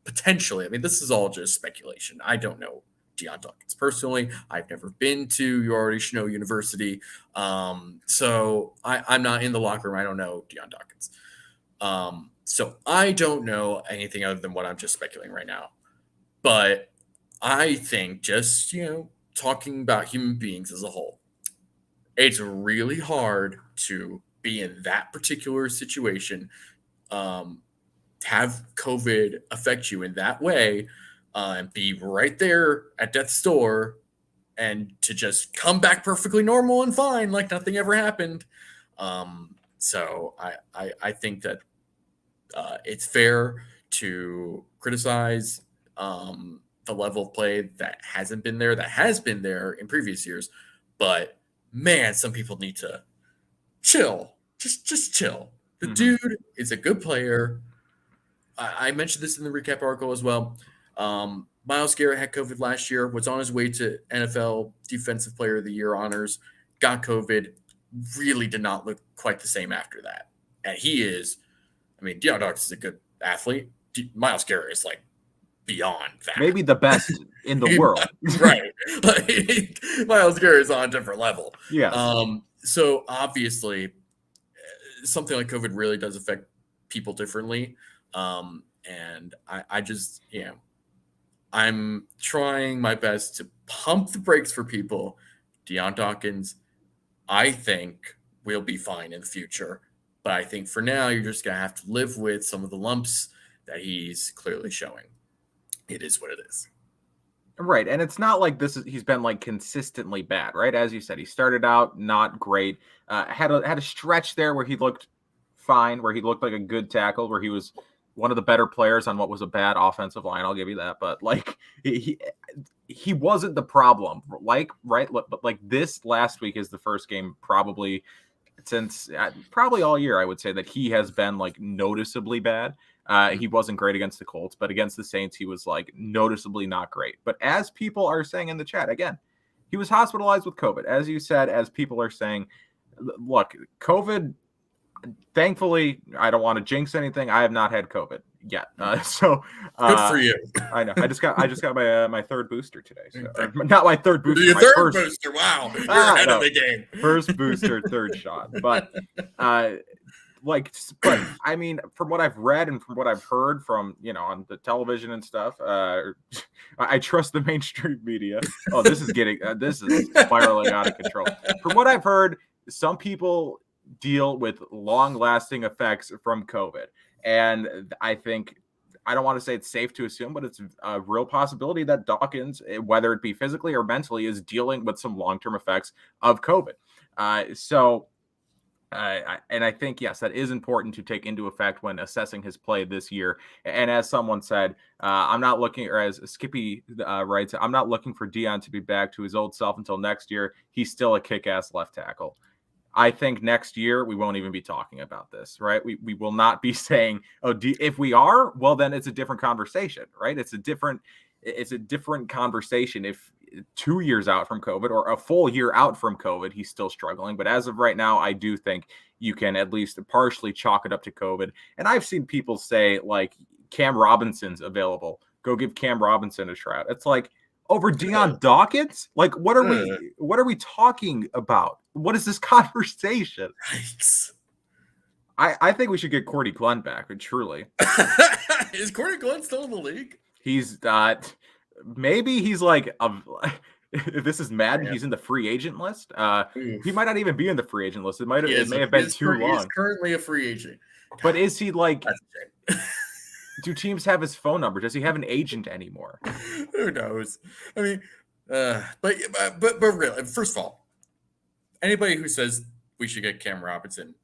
potentially. I mean, this is all just speculation. I don't know Dion Dawkins personally. I've never been to You Already Know University, so I'm not in the locker room. I don't know Dion Dawkins. So I don't know anything other than what I'm just speculating right now. But I think just, talking about human beings as a whole, it's really hard to be in that particular situation, have COVID affect you in that way, and be right there at death's door and to just come back perfectly normal and fine like nothing ever happened. So I think that it's fair to criticize the level of play that hasn't been there, that has been there in previous years. But man, some people need to chill. Just chill. The dude is a good player. I mentioned this in the recap article as well. Myles Garrett had COVID last year, was on his way to NFL Defensive Player of the Year honors, got COVID, really did not look quite the same after that. And he is, I mean, Dion Dawkins is a good athlete. Myles Garrett is like beyond that. Maybe the best in the world. Right. Like, Myles Garrett is on a different level. Yeah. So obviously, something like COVID really does affect people differently. And I just, I'm trying my best to pump the brakes for people. Dion Dawkins, I think, will be fine in the future. But I think for now, you're just going to have to live with some of the lumps that he's clearly showing. It is what it is. Right. And it's not like he's been like consistently bad, right? As you said, he started out not great. Had a stretch there where he looked fine, where he looked like a good tackle, where he was one of the better players on what was a bad offensive line. I'll give you that. But like he wasn't the problem, right? But like this last week is the first game probably since probably all year, I would say, that he has been like noticeably bad. He wasn't great against the Colts, but against the Saints, he was like noticeably not great. But as people are saying in the chat, again, he was hospitalized with COVID. As you said, as people are saying, look, COVID, thankfully, I don't want to jinx anything. I have not had COVID yet. So good for you. I know. I just got my third booster today. So not my third booster. Your my third booster. Wow. You're ahead of the game. First booster, third shot. But but I mean, from what I've read and from what I've heard from, on the television and stuff, I trust the mainstream media. Oh, this is spiraling out of control. From what I've heard, some people deal with long-lasting effects from COVID. And I think, I don't want to say it's safe to assume, but it's a real possibility that Dawkins, whether it be physically or mentally, is dealing with some long-term effects of COVID. And I think, yes, that is important to take into effect when assessing his play this year. And as someone said, I'm not looking, or as Skippy writes, I'm not looking for Dion to be back to his old self until next year. He's still a kick-ass left tackle. I think next year we won't even be talking about this, right? We will not be saying, if we are, well, then it's a different conversation, right? It's a different conversation if 2 years out from COVID or a full year out from COVID, he's still struggling. But as of right now, I do think you can at least partially chalk it up to COVID. And I've seen people say, like, Cam Robinson's available. Go give Cam Robinson a try. It's like, over Dion Dawkins? Like, what are we talking about? What is this conversation? Yikes. I think we should get Cordy Glenn back, truly. Is Cordy Glenn still in the league? He's maybe he's like if this is Madden, he's in the free agent list. He might not even be in the free agent list. It may have been too long. He is currently a free agent. But is he like do teams have his phone number? Does he have an agent anymore? Who knows? I mean, but really, first of all, anybody who says we should get Cam Robinson,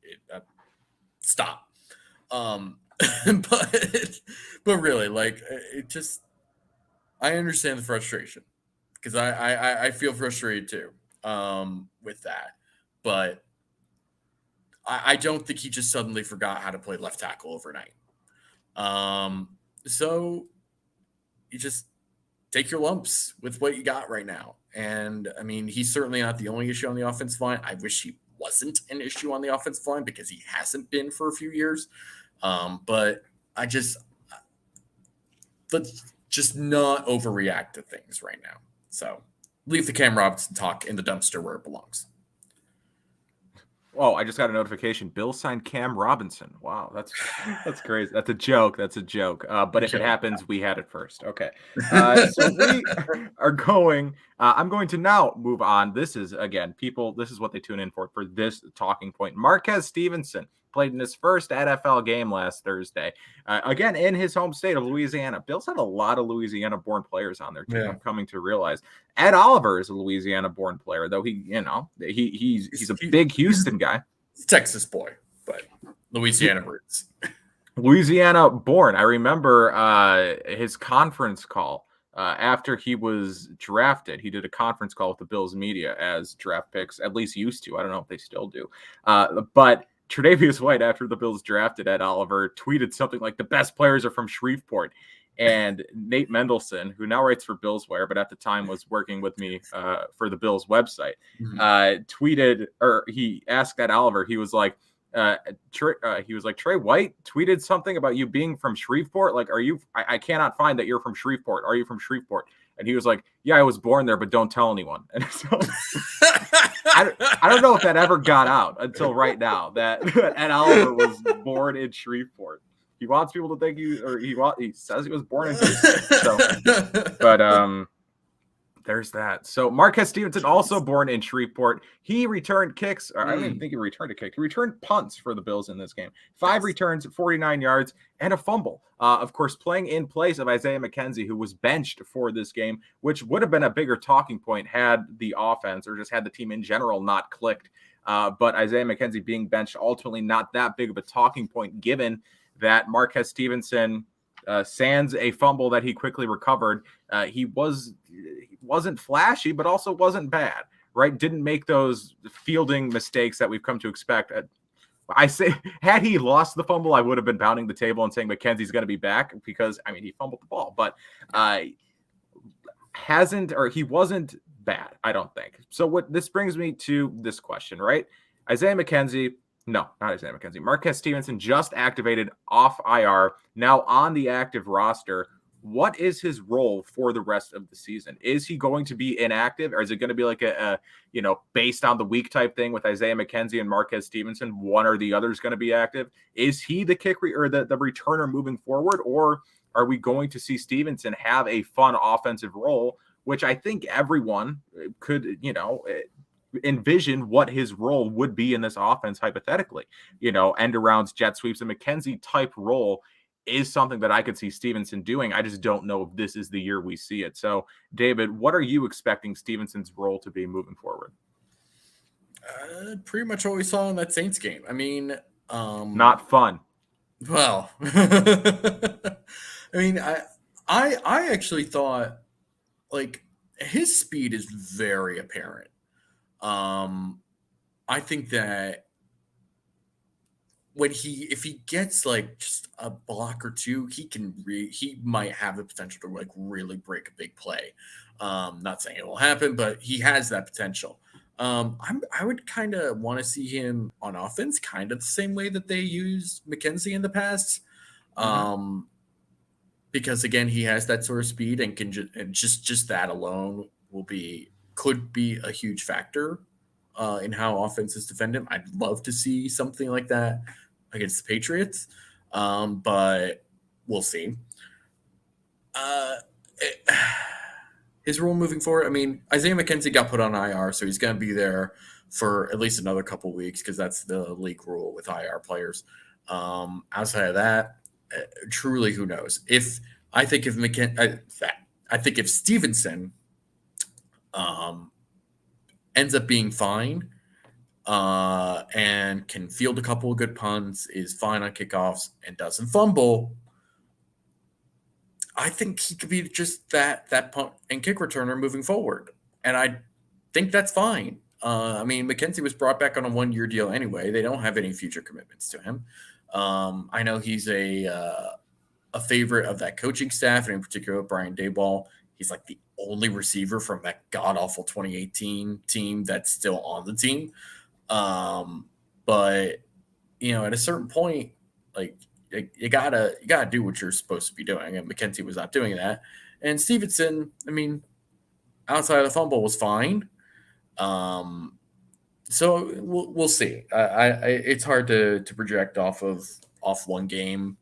stop. But really, like, it just, I understand the frustration because I feel frustrated too with that, but I don't think he just suddenly forgot how to play left tackle overnight. So you just take your lumps with what you got right now. And I mean, he's certainly not the only issue on the offensive line. I wish he wasn't an issue on the offensive line because he hasn't been for a few years. But let's just not overreact to things right now. So leave the Cam Robinson talk in the dumpster where it belongs. Oh, I just got a notification. Bill signed Cam Robinson. Wow, that's crazy. That's a joke. But if it happens, we had it first. Okay. So we are going. I'm going to now move on. This is, again, people, this is what they tune in for this talking point. Marquez Stevenson played in his first NFL game last Thursday. Again, in his home state of Louisiana. Bills have a lot of Louisiana-born players on their team. Yeah. I'm coming to realize. Ed Oliver is a Louisiana-born player, though he's a big Houston guy. He's a Texas boy, but Louisiana roots. Louisiana-born. I remember his conference call after he was drafted. He did a conference call with the Bills media as draft picks, at least used to. I don't know if they still do. But Tre'Davious White, after the Bills drafted Ed Oliver, tweeted something like, the best players are from Shreveport. And Nate Mendelson, who now writes for Bills Wire, but at the time was working with me for the Bills website, tweeted, or he asked Ed Oliver, he was like, Trey White tweeted something about you being from Shreveport. Like, are you, I cannot find that you're from Shreveport. Are you from Shreveport? And he was like, yeah, I was born there, but don't tell anyone. And so I don't know if that ever got out until right now that Ed Oliver was born in Shreveport. He wants people to think he says he was born in Houston. So, but there's that. So Marquez Stevenson, also born in Shreveport. He returned kicks. Or I don't even think he returned a kick. He returned punts for the Bills in this game. 5 returns, 49 yards, and a fumble. Of course, playing in place of Isaiah McKenzie, who was benched for this game, which would have been a bigger talking point had the offense or just had the team in general not clicked. But Isaiah McKenzie being benched, ultimately not that big of a talking point, given that Marquez Stevenson sans a fumble that he quickly recovered. He wasn't flashy, but also wasn't bad, right? Didn't make those fielding mistakes that we've come to expect. I say, had he lost the fumble, I would have been pounding the table and saying McKenzie's going to be back because, I mean, he fumbled the ball, but he wasn't bad, I don't think. So what this brings me to this question, right? Marquez Stevenson just activated off IR, now on the active roster. What is his role for the rest of the season? Is he going to be inactive, or is it going to be like a based on the week type thing with Isaiah McKenzie and Marquez Stevenson? One or the other is going to be active. Is he the or the returner moving forward, or are we going to see Stevenson have a fun offensive role, which I think everyone could, envision what his role would be in this offense hypothetically, end arounds, jet sweeps, and McKenzie type role is something that I could see Stevenson doing. I just don't know if this is the year we see it. So, David, what are you expecting Stevenson's role to be moving forward? Pretty much what we saw in that Saints game. I mean, not fun. Well, I mean, I actually thought like his speed is very apparent. I think that if he gets like just a block or two, he might have the potential to like really break a big play. Not saying it will happen, but he has that potential. I would kind of want to see him on offense, kind of the same way that they used McKenzie in the past. because again, he has that sort of speed and can just that alone could be a huge factor in how offenses defend him. I'd love to see something like that against the Patriots, but we'll see. His role moving forward, I mean, Isaiah McKenzie got put on IR, so he's going to be there for at least another couple weeks because that's the league rule with IR players. Outside of that, truly, who knows? I think if Stevenson ends up being fine and can field a couple of good punts, is fine on kickoffs, and doesn't fumble, I think he could be just that punt and kick returner moving forward. And I think that's fine. I mean, McKenzie was brought back on a 1-year deal anyway. They don't have any future commitments to him. I know he's a favorite of that coaching staff, and in particular, Brian Daboll. He's like the only receiver from that god-awful 2018 team that's still on the team. But, at a certain point, like, you gotta do what you're supposed to be doing, and McKenzie was not doing that. And Stevenson, I mean, outside of the fumble, was fine. So we'll see. It's hard to project off one game,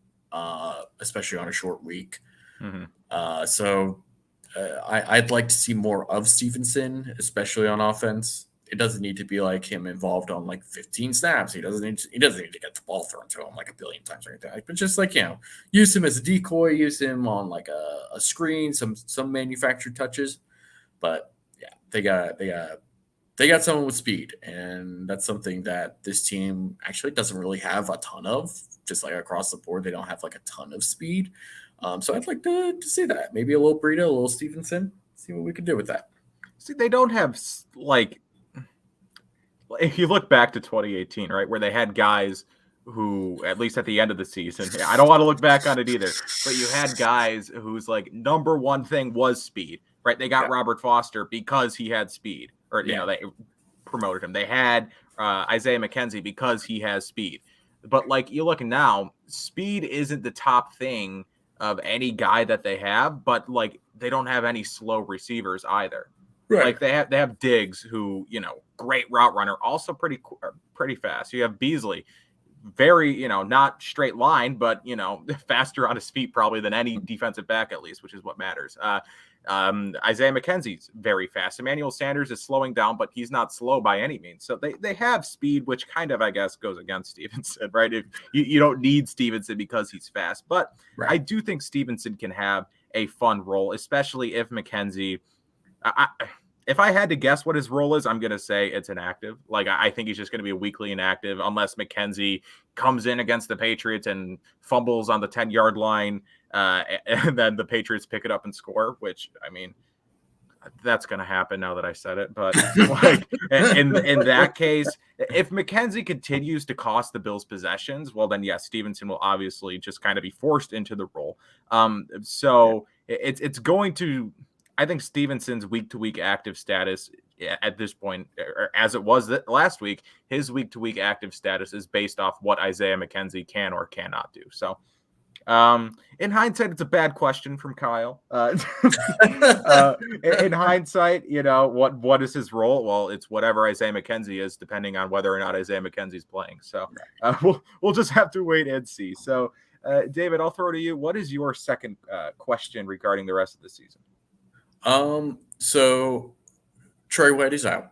especially on a short week. Mm-hmm. So I'd like to see more of Stevenson, especially on offense. It doesn't need to be like him involved on like 15 snaps. He doesn't need to get the ball thrown to him like a billion times or anything. But just like, use him as a decoy, use him on like a screen, some manufactured touches. But yeah, they got someone with speed, and that's something that this team actually doesn't really have a ton of. Just like across the board, they don't have like a ton of speed. So I'd like to see that. Maybe a little Breida, a little Stevenson. See what we can do with that. See, they don't have like. If you look back to 2018, right, where they had guys who, at least at the end of the season, I don't want to look back on it either, but you had guys whose like number one thing was speed, right? They got Robert Foster because he had speed, or they promoted him. They had Isaiah McKenzie because he has speed. But like you look now, speed isn't the top thing of any guy that they have, but like they don't have any slow receivers either. Right. Like they have Diggs, who, great route runner, also pretty fast. You have Beasley, very, not straight line, but, faster on his feet probably than any defensive back, at least, which is what matters. Isaiah McKenzie's very fast. Emmanuel Sanders is slowing down, but he's not slow by any means. So they have speed, which kind of, I guess, goes against Stevenson, right? If you don't need Stevenson because he's fast. But right. I do think Stevenson can have a fun role, especially if McKenzie – if I had to guess what his role is, I'm going to say it's inactive. Like, I think he's just going to be a weekly inactive unless McKenzie comes in against the Patriots and fumbles on the 10-yard line, and then the Patriots pick it up and score, which, I mean, that's going to happen now that I said it. But like in that case, if McKenzie continues to cost the Bills possessions, well, then yes, Stevenson will obviously just kind of be forced into the role. So it's going to – I think Stevenson's week-to-week active status at this point, or as it was last week, his week-to-week active status is based off what Isaiah McKenzie can or cannot do. So, in hindsight, it's a bad question from Kyle. In hindsight, what is his role? Well, it's whatever Isaiah McKenzie is, depending on whether or not Isaiah McKenzie's playing. So, we'll just have to wait and see. So, David, I'll throw to you. What is your second question regarding the rest of the season? So Trey White is out.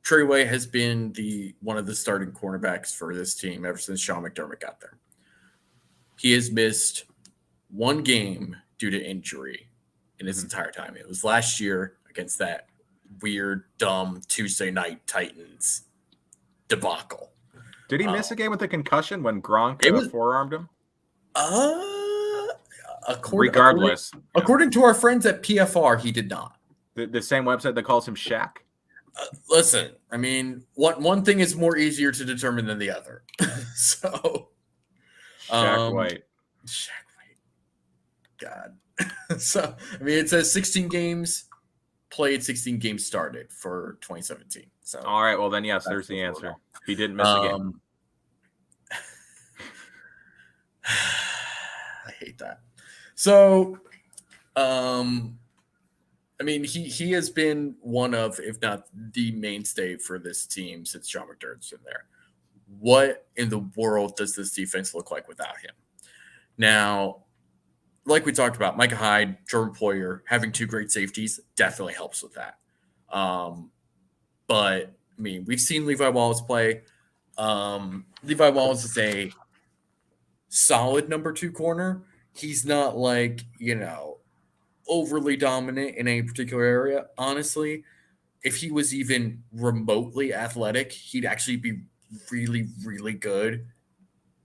Trey White has been one of the starting cornerbacks for this team ever since Sean McDermott got there. He has missed one game due to injury in his entire time. It was last year against that weird, dumb Tuesday night Titans debacle. Did he miss a game with a concussion when Gronk forearmed him? According to our friends at PFR, he did not. The same website that calls him Shaq? Listen, I mean, one thing is more easier to determine than the other. So, Shaq White. God. So, I mean, it says 16 games played, 16 games started for 2017. So, all right, well then, yes, there's the answer. He didn't miss a game. I hate hate that. So, I mean, he has been one of, if not the mainstay for this team since John McDermott's been there. What in the world does this defense look like without him? Now, like we talked about, Micah Hyde, Jordan Poyer, having two great safeties definitely helps with that. But, I mean, we've seen Levi Wallace play. Levi Wallace is a solid number 2 corner. He's not like, overly dominant in a particular area. Honestly, if he was even remotely athletic, he'd actually be really, really good.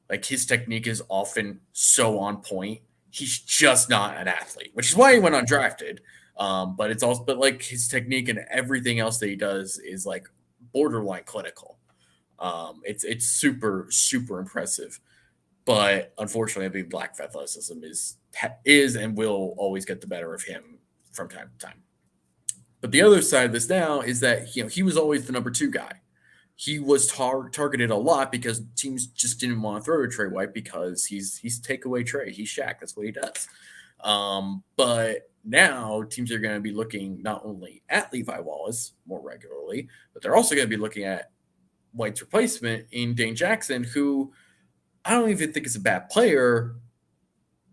Like, his technique is often so on point. He's just not an athlete, which is why he went undrafted. But like his technique and everything else that he does is like borderline clinical. It's super, super impressive. But unfortunately, the lack of athleticism is and will always get the better of him from time to time. But the other side of this now is that he was always the number 2 guy. He was targeted a lot because teams just didn't want to throw to Trey White because he's takeaway Trey. He's Shaq. That's what he does. But now teams are going to be looking not only at Levi Wallace more regularly, but they're also going to be looking at White's replacement in Dane Jackson, who I don't even think is a bad player,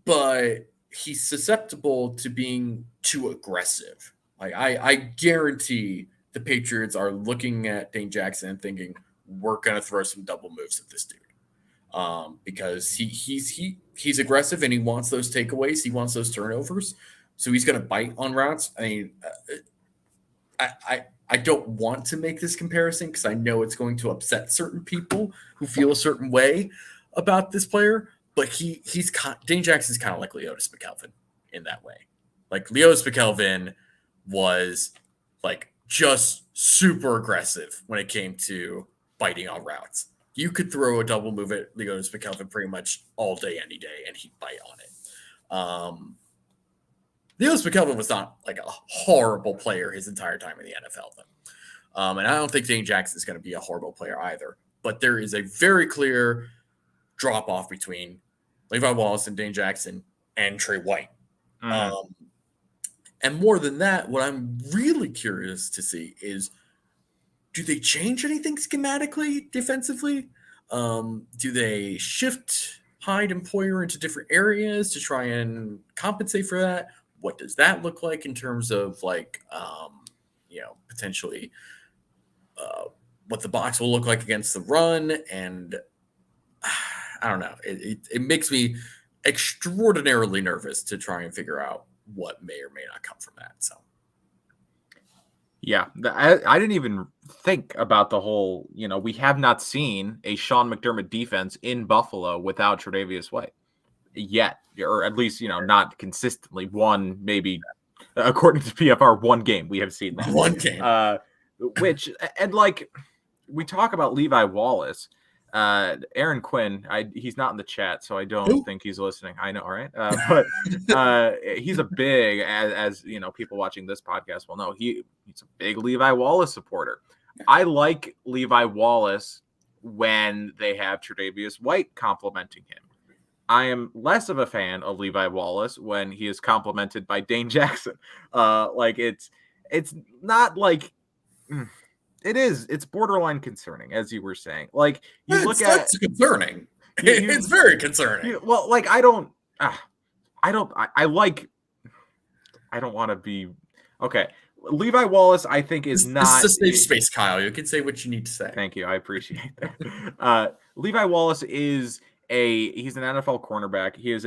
but he's susceptible to being too aggressive. Like I guarantee the Patriots are looking at Dane Jackson and thinking, we're going to throw some double moves at this dude. Because he's aggressive and he wants those takeaways. He wants those turnovers. So he's going to bite on routes. I mean, I don't want to make this comparison because I know it's going to upset certain people who feel a certain way about this player. But Dane Jackson's kind of like Leotis McKelvin in that way. Like Leotis McKelvin was like just super aggressive when it came to biting on routes. You could throw a double move at Leotis McKelvin pretty much all day, any day, and he'd bite on it. Leotis McKelvin was not like a horrible player his entire time in the NFL, though. And I don't think Dane Jackson is going to be a horrible player either. But there is a very clear drop-off between Levi Wallace and Dane Jackson and Trey White. Mm-hmm. And more than that, what I'm really curious to see is, do they change anything schematically, defensively? Do they shift Hyde and Poyer into different areas to try and compensate for that? What does that look like in terms of potentially what the box will look like against the run? And I don't know. It makes me extraordinarily nervous to try and figure out what may or may not come from that. So. Yeah, I didn't even think about the whole, we have not seen a Sean McDermott defense in Buffalo without Tre'Davious White yet, or at least, not consistently. One, maybe, according to PFR, one game we have seen that. One game. We talk about Levi Wallace. Aaron Quinn, he's not in the chat, so I don't think he's listening. I know, right? But he's a big, as people watching this podcast will know, he's a big Levi Wallace supporter. I like Levi Wallace when they have Tre'Davious White complimenting him. I am less of a fan of Levi Wallace when he is complimented by Dane Jackson. It's not like. It's borderline concerning, as you were saying. Like you look at it's concerning. It's very concerning. I don't want to be okay. Levi Wallace, I think, is not. This is a safe space, Kyle. You can say what you need to say. Thank you. I appreciate that. Levi Wallace he's an NFL cornerback. He is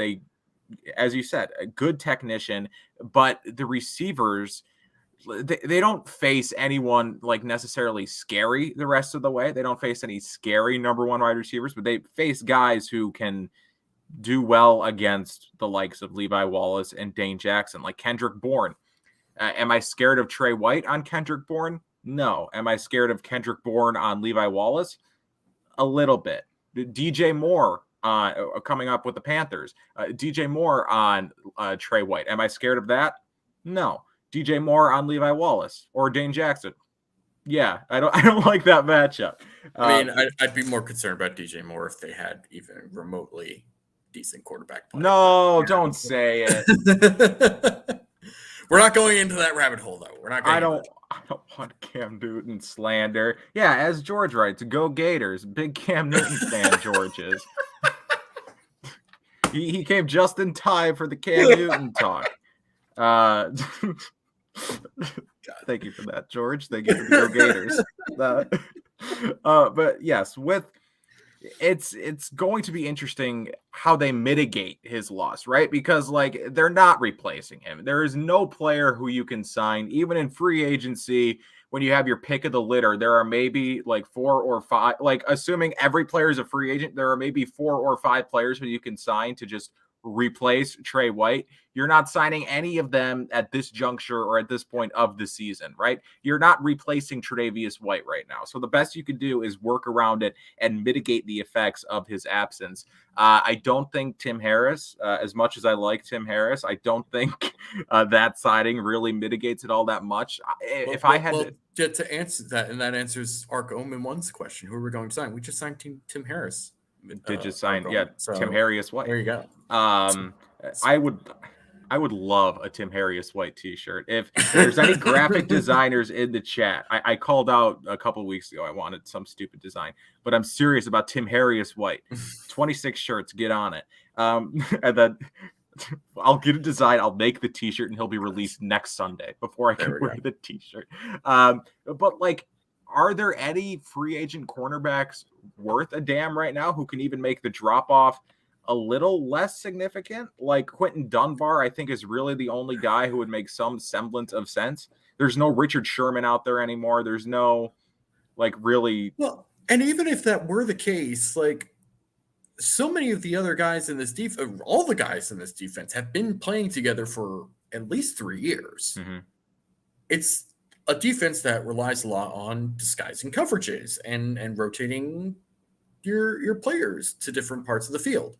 as you said, a good technician, but the receivers, they don't face anyone like necessarily scary the rest of the way. They don't face any scary number 1 wide receivers, but they face guys who can do well against the likes of Levi Wallace and Dane Jackson, like Kendrick Bourne. Am I scared of Trey White on Kendrick Bourne? No. Am I scared of Kendrick Bourne on Levi Wallace? A little bit. DJ Moore coming up with the Panthers. DJ Moore on Trey White. Am I scared of that? No. DJ Moore on Levi Wallace or Dane Jackson. Yeah, I don't like that matchup. I mean, I'd be more concerned about DJ Moore if they had even remotely decent quarterback play. No, don't say it. We're not going into that rabbit hole, though. We're not going I don't want Cam Newton slander. Yeah, as George writes, go Gators. Big Cam Newton fan, George is. He came just in time for the Cam Newton talk. Thank you for that, George. Thank you for the Go Gators. But yes, it's going to be interesting how they mitigate his loss, right? Because like they're not replacing him. There is no player who you can sign, even in free agency. When you have your pick of the litter, there are maybe like 4 or 5, like assuming every player is a free agent, there are maybe 4 or 5 players who you can sign to just replace Trey White. You're not signing any of them at this juncture or at this point of the season, right? You're not replacing Tre'Davious White right now. So the best you can do is work around it and mitigate the effects of his absence. I don't think Tim Harris, as much as I like Tim Harris, I don't think that signing really mitigates it all that much. To answer that, and that answers Ark Omen 1's question, who are we going to sign? We just signed Tim Harris. Did just sign, Tim Harris White. There you go. I would love a Tim Harris White t-shirt. If there's any graphic designers in the chat, I called out a couple of weeks ago. I wanted some stupid design, but I'm serious about Tim Harris White. 26 shirts, get on it. And then I'll get a design. I'll make the t-shirt, and he'll be released next Sunday before I can wear the t-shirt. But like, are there any free agent cornerbacks worth a damn right now who can even make the drop off a little less significant? Like Quentin Dunbar, I think, is really the only guy who would make some semblance of sense. There's no Richard Sherman out there anymore. There's no, like, really. Well, and even if that were the case, like, so many of the other guys in this defense, all the guys in this defense have been playing together for at least 3 years. Mm-hmm. It's a defense that relies a lot on disguising coverages and rotating your players to different parts of the field.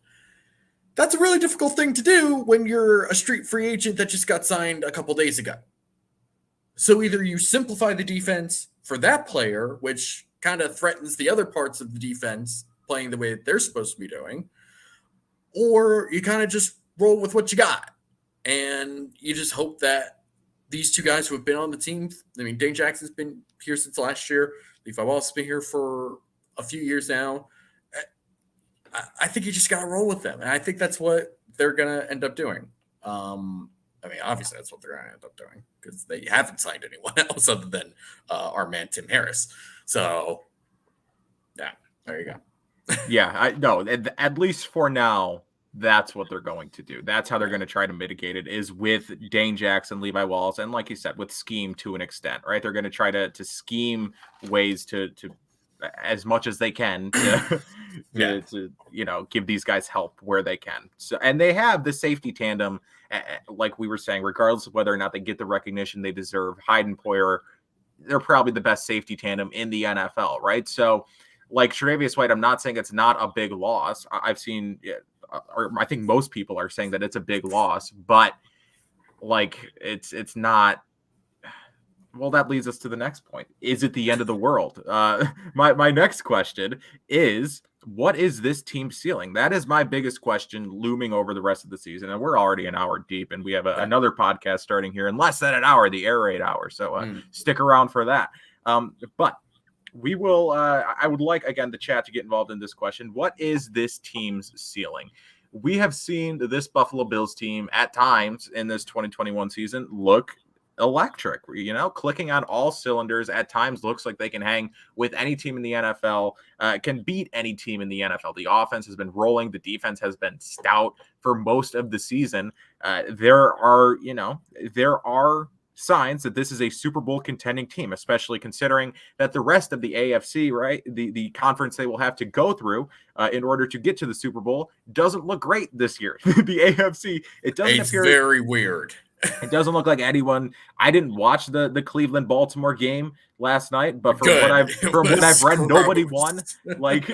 That's a really difficult thing to do when you're a street free agent that just got signed a couple days ago. So either you simplify the defense for that player, which kind of threatens the other parts of the defense playing the way that they're supposed to be doing, or you kind of just roll with what you got. And you just hope that these two guys who have been on the team, I mean, Dane Jackson's been here since last year. Levi Wallace has been here for a few years now. I think you just got to roll with them. And I think that's what they're going to end up doing. I mean, obviously that's what they're going to end up doing because they haven't signed anyone else other than our man, Tim Harris. So, yeah, there you go. Yeah, I know. At least for now, that's what they're going to do. That's how they're going to try to mitigate it, is with Dane Jackson, Levi Wallace, and like you said, with scheme to an extent, right? They're going to try to scheme ways to as much as they can to give these guys help where they can. So, and they have the safety tandem, like we were saying, regardless of whether or not they get the recognition they deserve. Hyde and Poyer, they're probably the best safety tandem in the NFL, right? So, like Tre'Davious White, I'm not saying it's not a big loss. I've seen, or I think most people are saying that it's a big loss, but like it's not. Well, that leads us to the next point. Is it the end of the world? My next question is, what is this team's ceiling? That is my biggest question looming over the rest of the season. And we're already an hour deep, and we have another podcast starting here in less than an hour, the Air Raid Hour. So stick around for that. But we will, I would like, again, the chat to get involved in this question. What is this team's ceiling? We have seen this Buffalo Bills team at times in this 2021 season look electric, clicking on all cylinders. At times looks like they can hang with any team in the NFL, can beat any team in the NFL. The offense has been rolling. The defense has been stout for most of the season. There are signs that this is a Super Bowl contending team, especially considering that the rest of the AFC, right, the conference they will have to go through in order to get to the Super Bowl, doesn't look great this year. The AFC, it doesn't appear very weird. It doesn't look like anyone. I didn't watch the Cleveland-Baltimore game last night, but from what I've read, nobody won. Like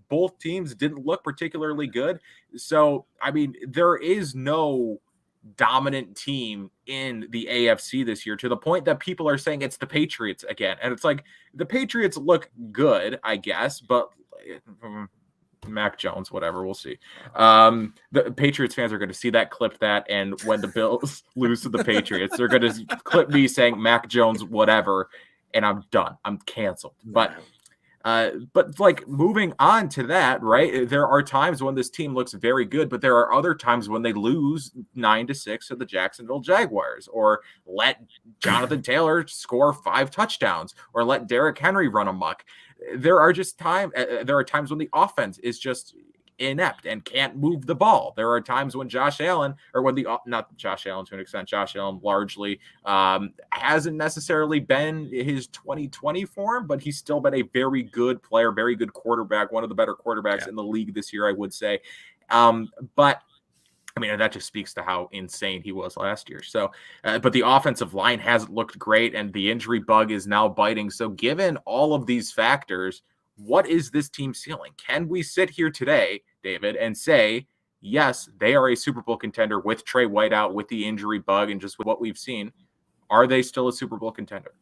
both teams didn't look particularly good. So, I mean, there is no dominant team in the AFC this year, to the point that people are saying it's the Patriots again. And it's like, the Patriots look good, I guess, but Mac Jones, whatever. We'll see. The Patriots fans are going to see that, clip that, and when the Bills lose to the Patriots, they're going to clip me saying Mac Jones, whatever, and I'm done. I'm canceled. But like moving on to that, right? There are times when this team looks very good, but there are other times when they lose 9-6 to the Jacksonville Jaguars, or let Jonathan Taylor score 5 touchdowns, or let Derrick Henry run amok. There are times when the offense is just inept and can't move the ball. There are times when Josh Allen to an extent, Josh Allen largely hasn't necessarily been his 2020 form, but he's still been a very good player, very good quarterback, one of the better quarterbacks in the league this year, I would say. But I mean, that just speaks to how insane he was last year. So, but the offensive line hasn't looked great, and the injury bug is now biting. So given all of these factors, what is this team's ceiling? Can we sit here today, David, and say, yes, they are a Super Bowl contender with Trey White out, with the injury bug, and just with what we've seen? Are they still a Super Bowl contender?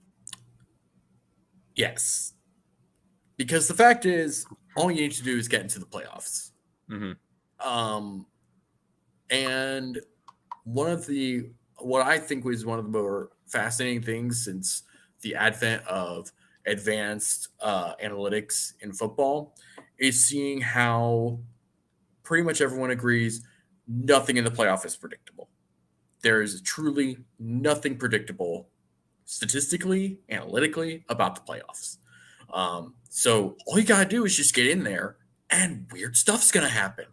Yes. Because the fact is, all you need to do is get into the playoffs. Mm-hmm. And what I think was one of the more fascinating things since the advent of advanced analytics in football is seeing how pretty much everyone agrees nothing in the playoff is predictable. There is truly nothing predictable statistically, analytically about the playoffs. So all you got to do is just get in there and weird stuff's going to happen.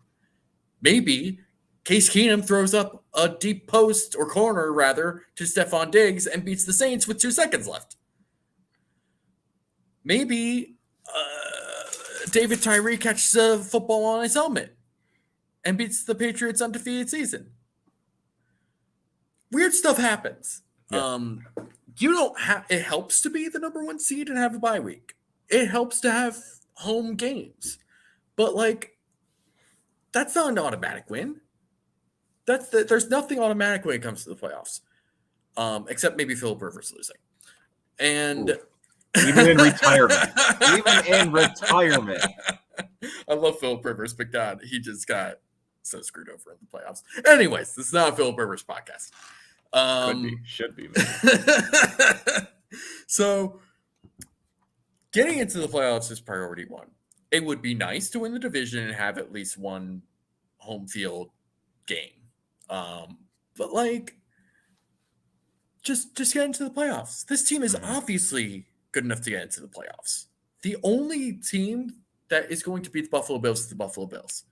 Maybe Case Keenum throws up a deep post or corner, rather, to Trevon Diggs and beats the Saints with 2 seconds left. Maybe David Tyree catches a football on his helmet and beats the Patriots' undefeated season. Weird stuff happens. Yeah. You don't have. It helps to be the number 1 seed and have a bye week. It helps to have home games, but like that's not an automatic win. There's nothing automatic when it comes to the playoffs, except maybe Philip Rivers losing. And even in retirement, I love Philip Rivers, but God, he just got so screwed over in the playoffs. Anyways, this is not a Philip Rivers podcast. Should be. So, getting into the playoffs is priority 1. It would be nice to win the division and have at least one home field game. But like, just get into the playoffs. This team is obviously good enough to get into the playoffs. The only team that is going to beat the Buffalo Bills is the Buffalo Bills.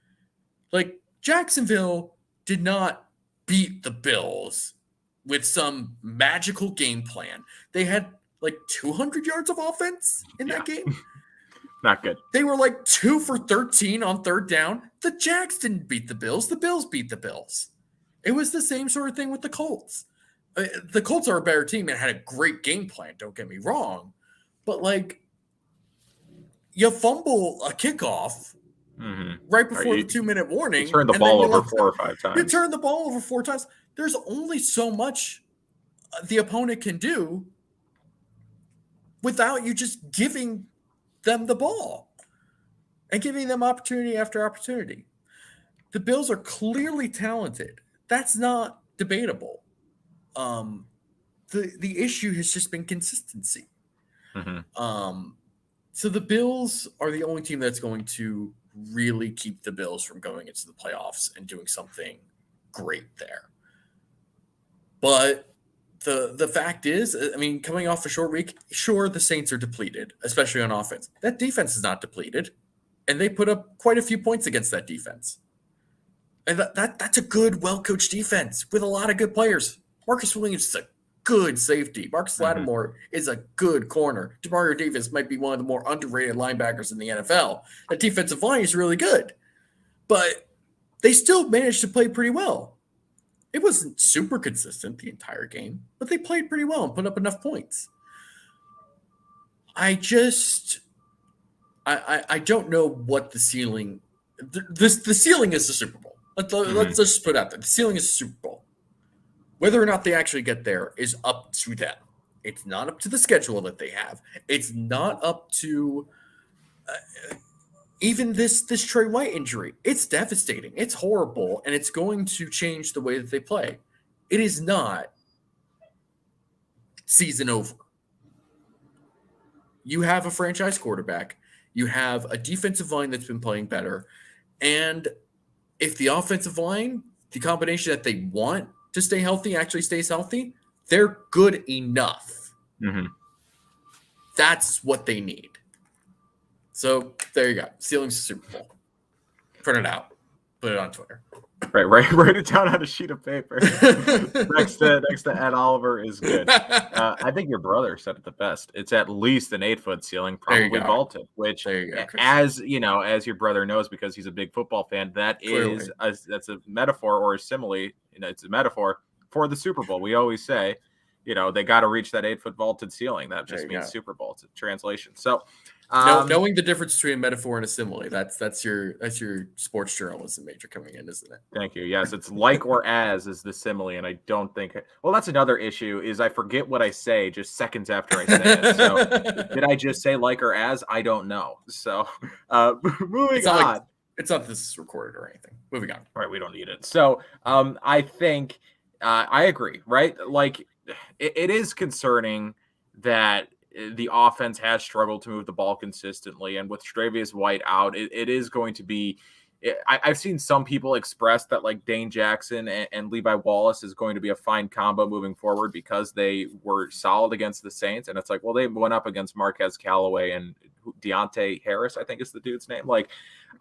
Like, Jacksonville did not beat the Bills with some magical game plan. They had like 200 yards of offense in that game. Not good. They were like 2 for 13 on 3rd down. The Jags didn't beat the Bills. The Bills beat the Bills. It was the same sort of thing with the Colts. The Colts are a better team and had a great game plan, don't get me wrong. But like, you fumble a kickoff right before the 2-minute warning. You turn the ball over 4 or 5 times. You turn the ball over 4 times. There's only so much the opponent can do without you just giving them the ball and giving them opportunity after opportunity. The Bills are clearly talented. That's not debatable. The issue has just been consistency. So the Bills are the only team that's going to really keep the Bills from going into the playoffs and doing something great there. But the fact is, I mean, coming off a short week, sure, the Saints are depleted, especially on offense. That defense is not depleted, and they put up quite a few points against that defense. And that's a good, well-coached defense with a lot of good players. Marcus Williams is a good safety. Marcus Lattimore is a good corner. Demario Davis might be one of the more underrated linebackers in the NFL. That defensive line is really good. But they still managed to play pretty well. It wasn't super consistent the entire game, but they played pretty well and put up enough points. I don't know what the ceiling. The ceiling is the Super Bowl. Let's just put it out there. The ceiling is the Super Bowl. Whether or not they actually get there is up to them. It's not up to the schedule that they have. It's not up to even this Trey White injury, it's devastating. It's horrible, and it's going to change the way that they play. It is not season over. You have a franchise quarterback. You have a defensive line that's been playing better. And if the offensive line, the combination that they want to stay healthy actually stays healthy, they're good enough. Mm-hmm. That's what they need. So there you go. Ceiling's the Super Bowl. Print it out. Put it on Twitter. Right. Write it down on a sheet of paper. next to Ed Oliver is good. I think your brother said it the best. It's at least an 8-foot ceiling, probably vaulted. Which, as you know, as your brother knows, because he's a big football fan, that's a metaphor or a simile. It's a metaphor for the Super Bowl. We always say, they got to reach that 8-foot vaulted ceiling. That just means Super Bowl. It's a translation. So. Knowing the difference between a metaphor and a simile, that's your sports journalism major coming in, isn't it? Thank you. Yes, it's like or as is the simile, and I don't think. Well, that's another issue. Is I forget what I say just seconds after I say it. So, did I just say like or as? I don't know. So, moving on. It's not this is recorded or anything. Moving on. Right, we don't need it. So, I think I agree. Right, like it is concerning that the offense has struggled to move the ball consistently. And with Tre'Davious White out, it is going to be I've seen some people express that like Dane Jackson and Levi Wallace is going to be a fine combo moving forward because they were solid against the Saints. And it's like, well, they went up against Marquez Callaway and Deontay Harris, I think is the dude's name. Like,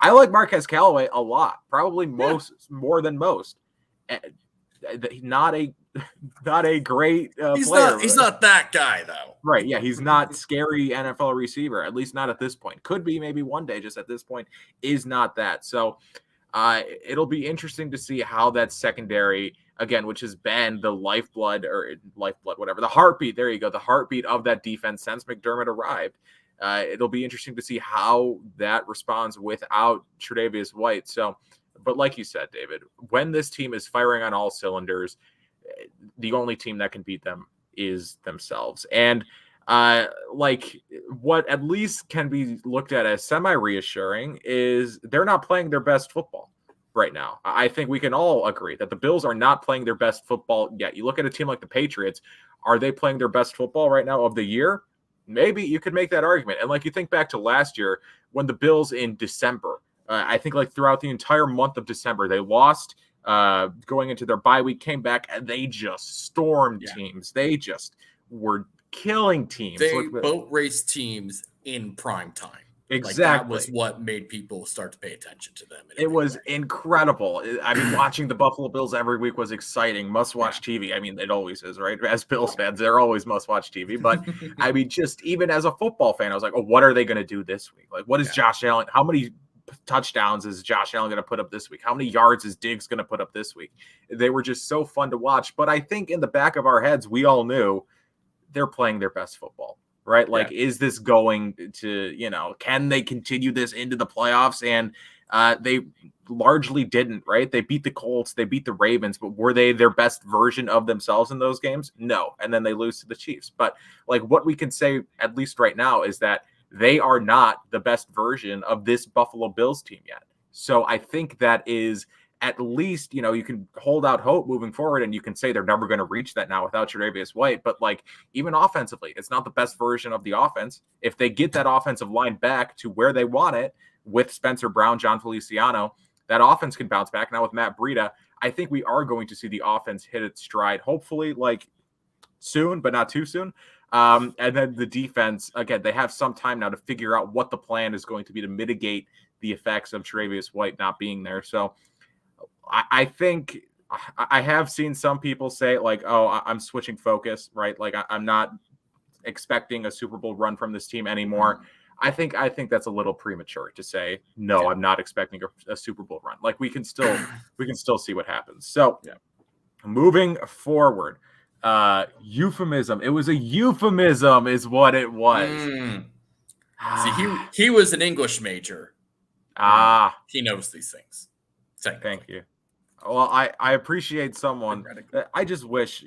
I like Marquez Callaway a lot, probably more than most. Not a great player. He's not that guy though. Right. Yeah. He's not scary NFL receiver, at least not at this point. Could be maybe one day, just at this point is not that. So it'll be interesting to see how that secondary, again, which has been the lifeblood, whatever, the heartbeat. There you go. The heartbeat of that defense since McDermott arrived. It'll be interesting to see how that responds without Tre'Davious White. So, but like you said, David, when this team is firing on all cylinders, the only team that can beat them is themselves. And like what at least can be looked at as semi-reassuring is they're not playing their best football right now. I think we can all agree that the Bills are not playing their best football yet. You look at a team like the Patriots, are they playing their best football right now of the year? Maybe you could make that argument. And like you think back to last year when the Bills in December, I think like throughout the entire month of December, they lost going into their bye week, came back, and they just stormed teams. They just were killing teams. They boat race teams in prime time. Exactly. Like that was what made people start to pay attention to them. It was incredible. I mean, watching the Buffalo Bills every week was exciting. Must-watch TV. I mean, it always is, right? As Bills fans, they're always must-watch TV. But, I mean, just even as a football fan, I was like, oh, what are they going to do this week? Like, what is Josh Allen? How many touchdowns is Josh Allen going to put up this week? How many yards is Diggs going to put up this week? They were just so fun to watch. But I think in the back of our heads, we all knew they're playing their best football, right? Like, is this going to, can they continue this into the playoffs? And they largely didn't, right? They beat the Colts, they beat the Ravens, but were they their best version of themselves in those games? No. And then they lose to the Chiefs. But like what we can say, at least right now, is that they are not the best version of this Buffalo Bills team yet. So I think that is at least, you can hold out hope moving forward, and you can say they're never going to reach that now without Tre'Davious White. But like even offensively, it's not the best version of the offense. If they get that offensive line back to where they want it with Spencer Brown, John Feliciano, that offense can bounce back. Now with Matt Breida, I think we are going to see the offense hit its stride, hopefully like soon, but not too soon. And then the defense, again, they have some time now to figure out what the plan is going to be to mitigate the effects of Tre'Davious White not being there. So I think I have seen some people say like, oh, I'm switching focus, right? Like I'm not expecting a Super Bowl run from this team anymore. I think that's a little premature to say, no, I'm not expecting a Super Bowl run. Like we can still see what happens. So moving forward, euphemism. It was a euphemism is what it was. See, he was an English major. He knows these things. Thank you. Well, I appreciate someone. I just wish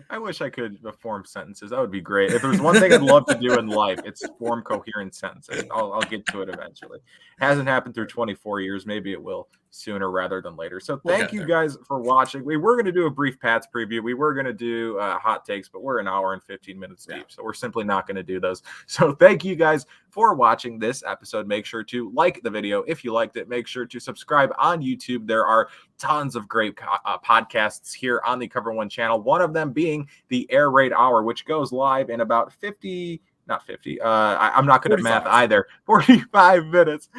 I wish I could form sentences. That would be great. If there's one thing I'd love to do in life, it's form coherent sentences. I'll get to it eventually. Hasn't happened through 24 years. Maybe it will sooner rather than later. So thank you guys for watching. We were going to do a brief Pats preview. We were going to do hot takes, but we're an hour and 15 minutes deep. So we're simply not going to do those. So thank you guys for watching this episode. Make sure to like the video if you liked it. Make sure to subscribe on YouTube. There are tons of great podcasts here on the Cover One channel. One of them being the Air Raid Hour, which goes live in about 50, not 50. I'm not good at math either. 45 minutes.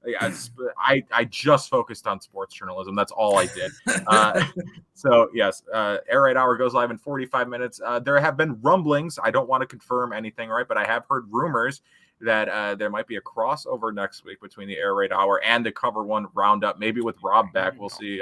Yes, I just focused on sports journalism. That's all I did. So yes, Air Raid Hour goes live in 45 minutes. There have been rumblings. I don't want to confirm anything, right? But I have heard rumors that there might be a crossover next week between the Air Raid Hour and the Cover One Roundup. Maybe with Rob back, we'll see.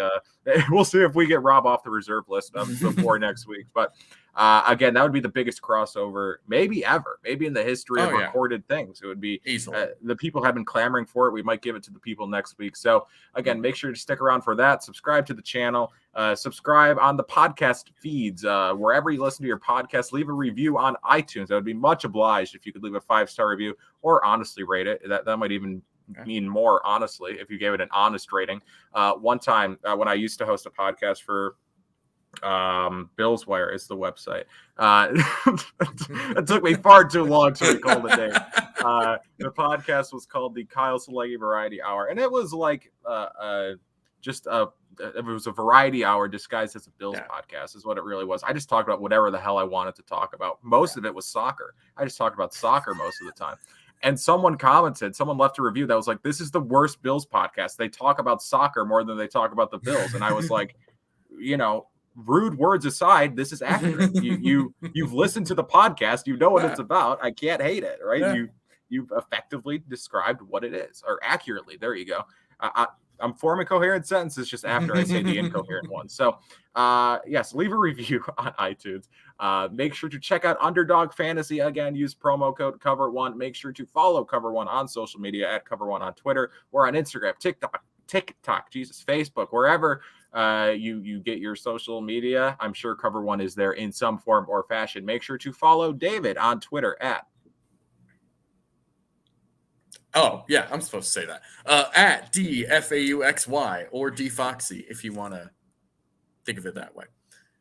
We'll see if we get Rob off the reserve list before next week. But again, that would be the biggest crossover maybe ever, maybe in the history of recorded things. It would be easily. The people have been clamoring for it. We might give it to the people next week. So again, make sure to stick around for that. Subscribe to the channel. Subscribe on the podcast feeds, wherever you listen to your podcast. Leave a review on iTunes. That would be much obliged if you could leave a 5-star review or honestly rate it. That might even mean more, honestly, if you gave it an honest rating. One time when I used to host a podcast for Bills Wire is the website. It took me far too long to recall the name. The podcast was called the Kyle Salegi Variety Hour, and it was like it was a variety hour disguised as a Bills podcast is what it really was. I just talked about whatever the hell I wanted to talk about. Most of it was soccer. I just talked about soccer most of the time. And someone left a review that was like, this is the worst Bills podcast. They talk about soccer more than they talk about the Bills. And I was like, rude words aside, this is accurate. You've listened to the podcast, you know what it's about. I can't hate it, right? You've effectively described what it is, or accurately. There you go. I'm forming coherent sentences just after I say the incoherent ones. So, yes, leave a review on iTunes. Make sure to check out Underdog Fantasy. Again, use promo code Cover1. Make sure to follow Cover1 on social media at Cover1 on Twitter or on Instagram, TikTok, Facebook, wherever you get your social media. I'm sure Cover1 is there in some form or fashion. Make sure to follow David on Twitter at Oh, yeah, I'm supposed to say that. At DFAUXY or DFoxy, if you want to think of it that way.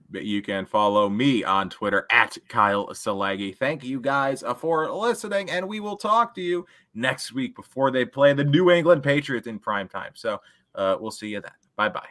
But you can follow me on Twitter at Kyle Salegi. Thank you guys for listening, and we will talk to you next week before they play the New England Patriots in prime time. So we'll see you then. Bye-bye.